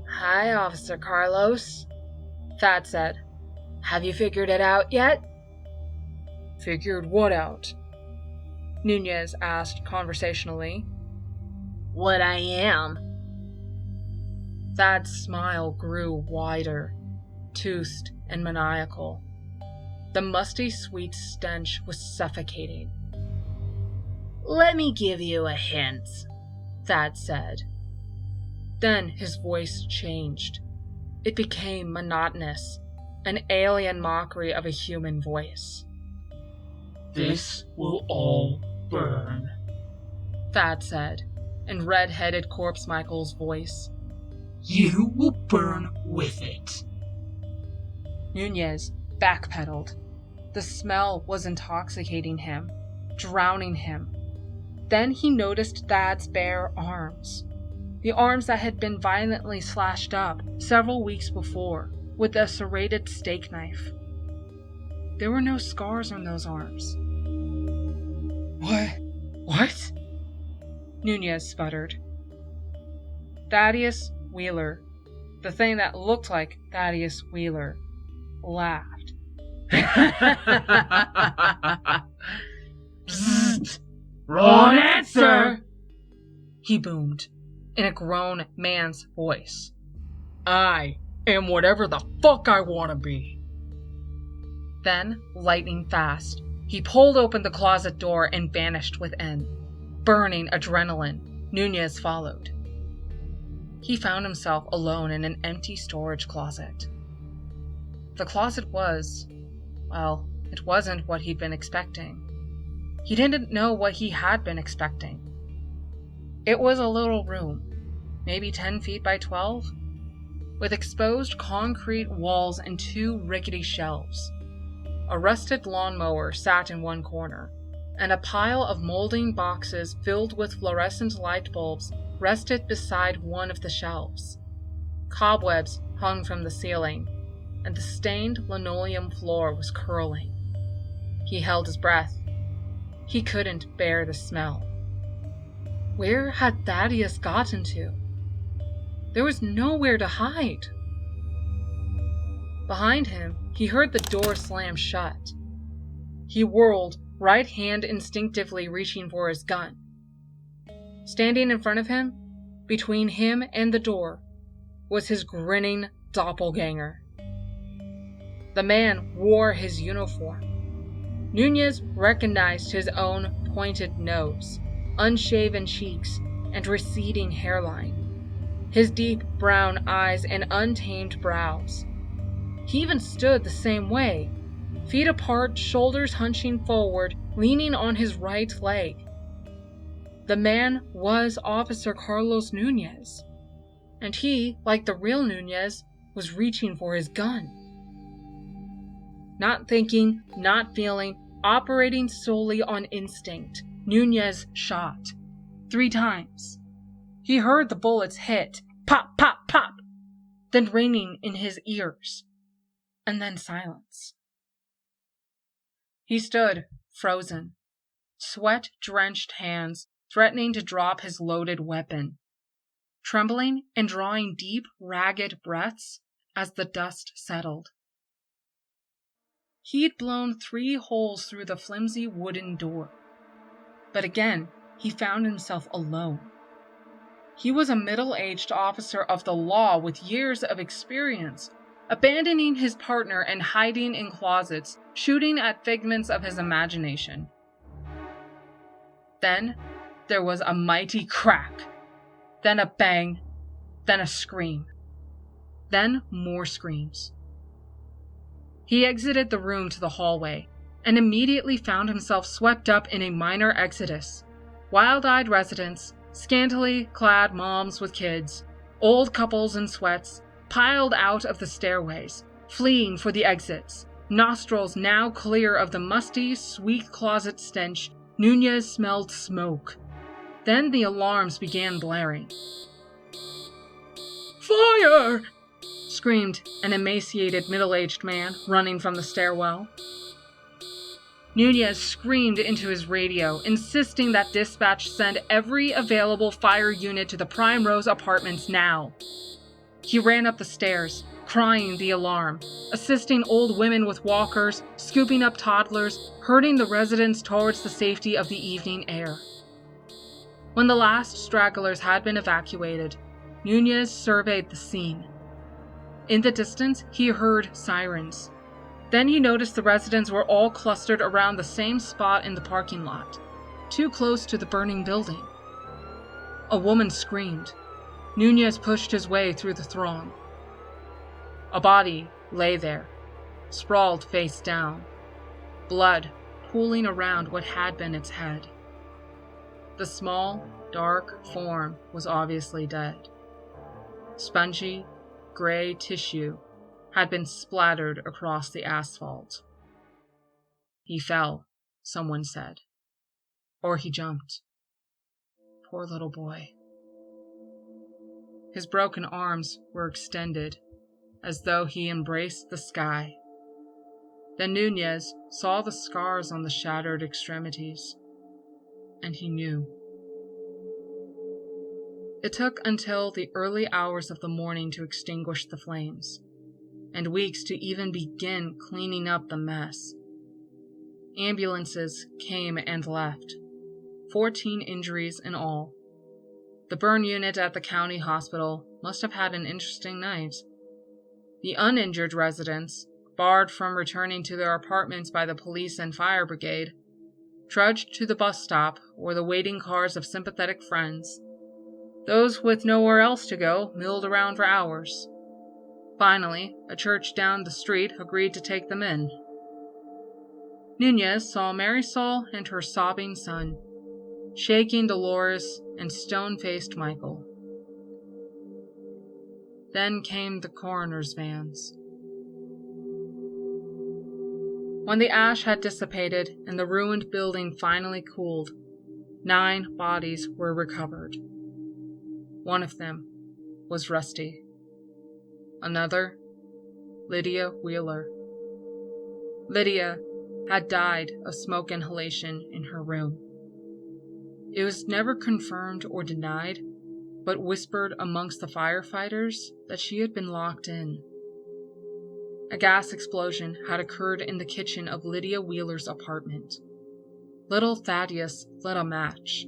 "Hi, Officer Carlos," Thad said. "Have you figured it out yet?" "Figured what out?" Nunez asked conversationally. "What I am." Thad's smile grew wider, toothed and maniacal. The musty sweet stench was suffocating. "Let me give you a hint," Thad said. Then his voice changed. It became monotonous, an alien mockery of a human voice. "This will all burn," Thad said, in red-headed Corpse Michael's voice. "You will burn with it." Nunez backpedaled. The smell was intoxicating him, drowning him. Then he noticed Thad's bare arms. The arms that had been violently slashed up several weeks before with a serrated steak knife. There were no scars on those arms. What? Nunez sputtered. Thaddeus Wheeler, the thing that looked like Thaddeus Wheeler, laughed. Psst! Wrong answer! He boomed, in a grown man's voice. I am whatever the fuck I want to be. Then, lightning fast, he pulled open the closet door and vanished within. Burning adrenaline, Nunez followed. He found himself alone in an empty storage closet. The closet was, well, it wasn't what he'd been expecting. He didn't know what he had been expecting. It was a little room, maybe 10 feet by 12, with exposed concrete walls and 2 rickety shelves. A rusted lawnmower sat in one corner, and a pile of molding boxes filled with fluorescent light bulbs rested beside one of the shelves. Cobwebs hung from the ceiling, and the stained linoleum floor was curling. He held his breath. He couldn't bear the smell. Where had Thaddeus gotten to? There was nowhere to hide. Behind him, he heard the door slam shut. He whirled, right hand instinctively reaching for his gun. Standing in front of him, between him and the door, was his grinning doppelganger. The man wore his uniform. Nunez recognized his own pointed nose, unshaven cheeks, and receding hairline, his deep brown eyes and untamed brows. He even stood the same way, feet apart, shoulders hunching forward, leaning on his right leg. The man was Officer Carlos Nunez, and he, like the real Nunez, was reaching for his gun. Not thinking, not feeling, operating solely on instinct, Nunez shot 3 times. He heard the bullets hit, pop, pop, pop, then ringing in his ears, and then silence. He stood, frozen, sweat-drenched hands threatening to drop his loaded weapon, trembling and drawing deep, ragged breaths as the dust settled. He'd blown 3 holes through the flimsy wooden door, but again he found himself alone. He was a middle-aged officer of the law with years of experience, abandoning his partner and hiding in closets, shooting at figments of his imagination. Then there was a mighty crack, then a bang, then a scream, then more screams. He exited the room to the hallway, and immediately found himself swept up in a minor exodus. Wild-eyed residents, scantily clad moms with kids, old couples in sweats, piled out of the stairways, fleeing for the exits, nostrils now clear of the musty, sweet closet stench. Nunez smelled smoke. Then the alarms began blaring. "Fire!" screamed an emaciated middle-aged man running from the stairwell. Nunez screamed into his radio, insisting that dispatch send every available fire unit to the Prime Rose apartments now. He ran up the stairs, crying the alarm, assisting old women with walkers, scooping up toddlers, herding the residents towards the safety of the evening air. When the last stragglers had been evacuated, Nunez surveyed the scene. In the distance, he heard sirens. Then he noticed the residents were all clustered around the same spot in the parking lot, too close to the burning building. A woman screamed. Nunez pushed his way through the throng. A body lay there, sprawled face down, blood pooling around what had been its head. The small, dark form was obviously dead. Spongy, gray tissue had been splattered across the asphalt. He fell, someone said. Or he jumped. Poor little boy. His broken arms were extended, as though he embraced the sky. Then Nunez saw the scars on the shattered extremities, and he knew. It took until the early hours of the morning to extinguish the flames, and weeks to even begin cleaning up the mess. Ambulances came and left, 14 injuries in all. The burn unit at the county hospital must have had an interesting night. The uninjured residents, barred from returning to their apartments by the police and fire brigade, trudged to the bus stop or the waiting cars of sympathetic friends. Those with nowhere else to go milled around for hours. Finally, a church down the street agreed to take them in. Nunez saw Marisol and her sobbing son, shaking Dolores and stone-faced Michael. Then came the coroner's vans. When the ash had dissipated and the ruined building finally cooled, 9 bodies were recovered. One of them was Rusty. Another, Lydia Wheeler. Lydia had died of smoke inhalation in her room. It was never confirmed or denied, but whispered amongst the firefighters that she had been locked in. A gas explosion had occurred in the kitchen of Lydia Wheeler's apartment. Little Thaddeus lit a match.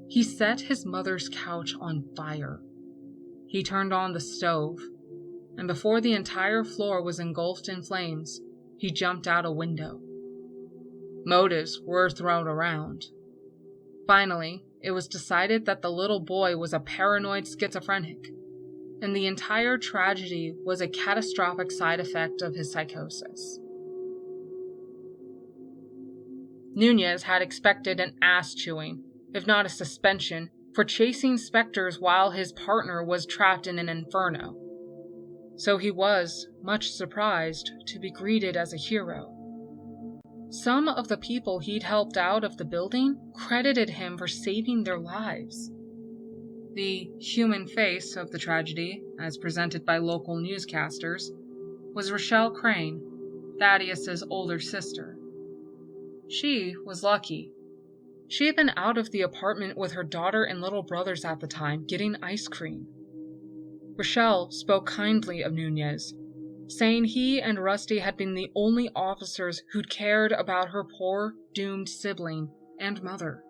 He set his mother's couch on fire. He turned on the stove, and before the entire floor was engulfed in flames, he jumped out a window. Motives were thrown around. Finally, it was decided that the little boy was a paranoid schizophrenic, and the entire tragedy was a catastrophic side effect of his psychosis. Nunez had expected an ass-chewing, if not a suspension, for chasing specters while his partner was trapped in an inferno. So he was much surprised to be greeted as a hero. Some of the people he'd helped out of the building credited him for saving their lives. The human face of the tragedy, as presented by local newscasters, was Rochelle Crane, Thaddeus's older sister. She was lucky. She had been out of the apartment with her daughter and little brothers at the time, getting ice cream. Rochelle spoke kindly of Nunez, saying he and Rusty had been the only officers who'd cared about her poor, doomed sibling and mother.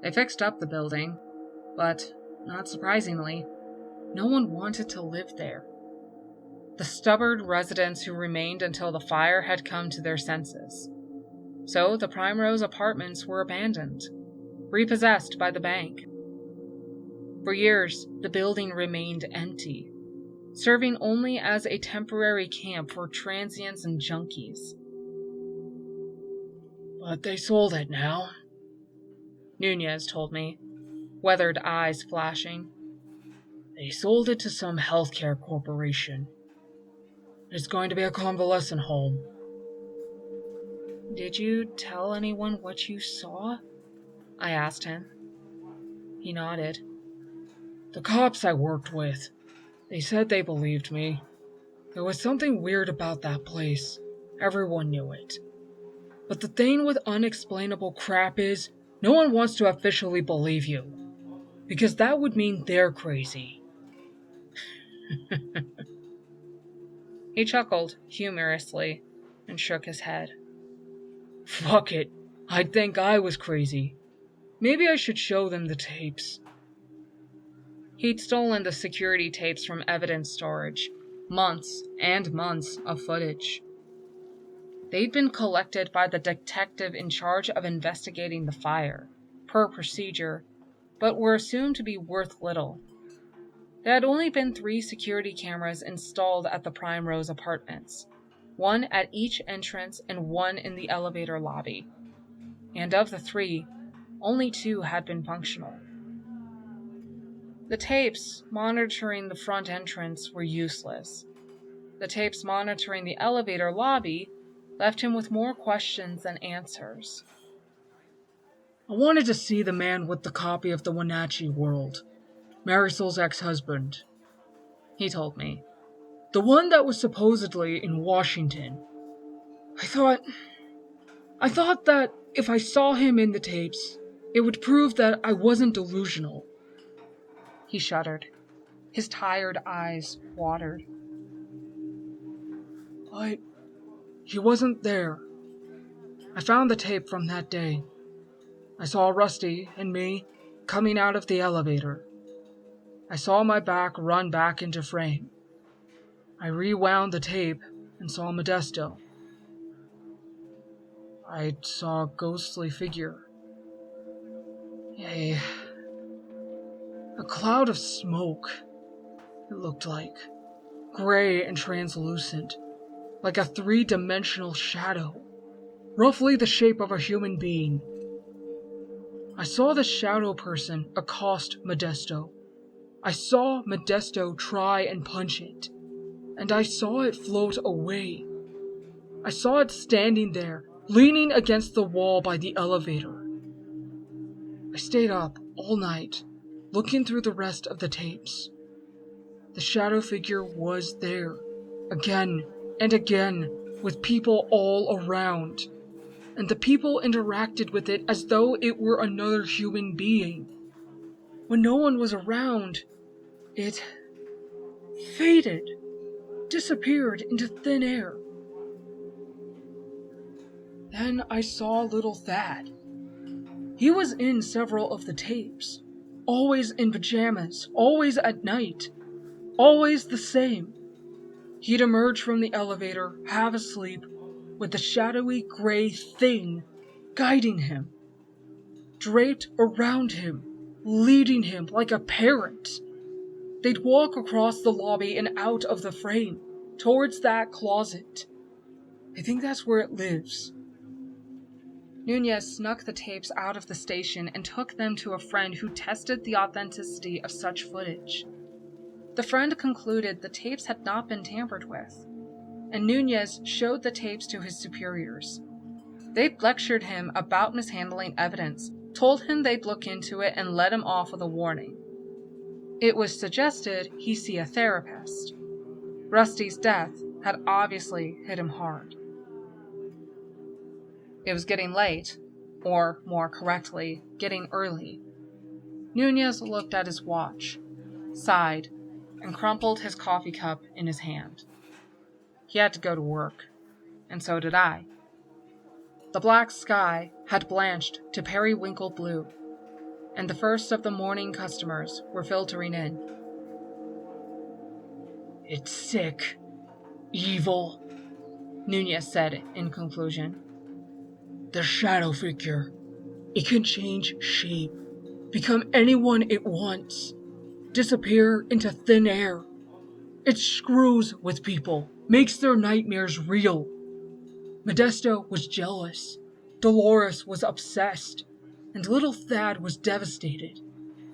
They fixed up the building, but, not surprisingly, no one wanted to live there. The stubborn residents who remained until the fire had come to their senses. So the Primrose apartments were abandoned, repossessed by the bank. For years, the building remained empty, serving only as a temporary camp for transients and junkies. But they sold it now, Nunez told me, weathered eyes flashing. They sold it to some healthcare corporation. It's going to be a convalescent home. Did you tell anyone what you saw? I asked him. He nodded. The cops I worked with, they said they believed me. There was something weird about that place. Everyone knew it. But the thing with unexplainable crap is, no one wants to officially believe you. Because that would mean they're crazy. He chuckled humorously and shook his head. Fuck it. I'd think I was crazy. Maybe I should show them the tapes. He'd stolen the security tapes from evidence storage, months and months of footage. They'd been collected by the detective in charge of investigating the fire, per procedure, but were assumed to be worth little. There had only been 3 security cameras installed at the Primrose apartments, 1 at each entrance and 1 in the elevator lobby. And of the 3, only 2 had been functional. The tapes monitoring the front entrance were useless. The tapes monitoring the elevator lobby left him with more questions than answers. I wanted to see the man with the copy of the Wenatchee World, Marisol's ex-husband, he told me. The one that was supposedly in Washington. I thought that if I saw him in the tapes, it would prove that I wasn't delusional. He shuddered. His tired eyes watered. But he wasn't there. I found the tape from that day. I saw Rusty and me coming out of the elevator. I saw my back run back into frame. I rewound the tape and saw Modesto. I saw a ghostly figure. A cloud of smoke, it looked like. Gray and translucent, like a 3-dimensional shadow, roughly the shape of a human being. I saw the shadow person accost Modesto. I saw Modesto try and punch it, and I saw it float away. I saw it standing there, leaning against the wall by the elevator. I stayed up all night, looking through the rest of the tapes. The shadow figure was there, again and again, with people all around, and the people interacted with it as though it were another human being. When no one was around, it faded, disappeared into thin air. Then I saw little Thad. He was in several of the tapes, always in pajamas, always at night, always the same. He'd emerge from the elevator, half asleep, with the shadowy gray thing guiding him, draped around him, leading him like a parent. They'd walk across the lobby and out of the frame, towards that closet. I think that's where it lives. Nunez snuck the tapes out of the station and took them to a friend who tested the authenticity of such footage. The friend concluded the tapes had not been tampered with, and Nunez showed the tapes to his superiors. They'd lectured him about mishandling evidence, told him they'd look into it, and let him off with a warning. It was suggested he see a therapist. Rusty's death had obviously hit him hard. It was getting late, or more correctly, getting early. Nunez looked at his watch, sighed, and crumpled his coffee cup in his hand. He had to go to work, and so did I. The black sky had blanched to periwinkle blue, and the first of the morning customers were filtering in. It's sick, evil, Nunez said in conclusion. The shadow figure. It can change shape, become anyone it wants, disappear into thin air. It screws with people, makes their nightmares real. Modesto was jealous, Dolores was obsessed, and little Thad was devastated,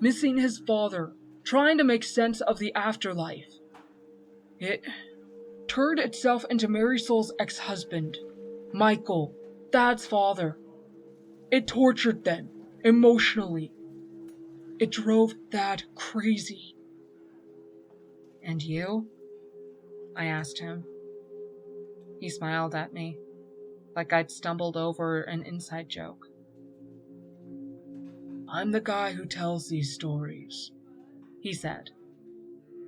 missing his father, trying to make sense of the afterlife. It turned itself into Marisol's ex-husband, Michael, Thad's father. It tortured them, emotionally. It drove Thad crazy. And you? I asked him. He smiled at me, like I'd stumbled over an inside joke. I'm the guy who tells these stories, he said.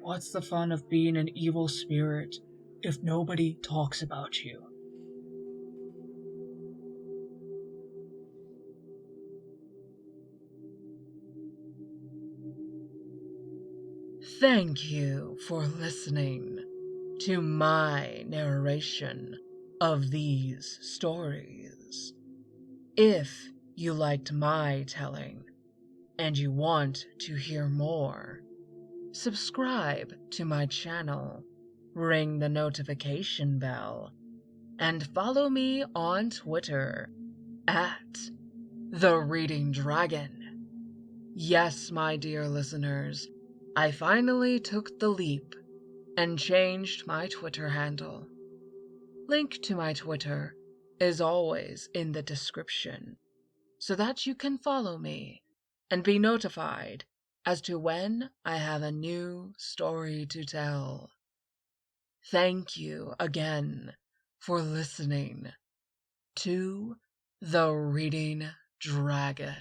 What's the fun of being an evil spirit if nobody talks about you? Thank you for listening to my narration of these stories. If you liked my telling and you want to hear more, subscribe to my channel, ring the notification bell, and follow me on Twitter at The Reading Dragon. Yes, my dear listeners, I finally took the leap and changed my Twitter handle. Link to my Twitter is always in the description, so that you can follow me and be notified as to when I have a new story to tell. Thank you again for listening to The Reading Dragon.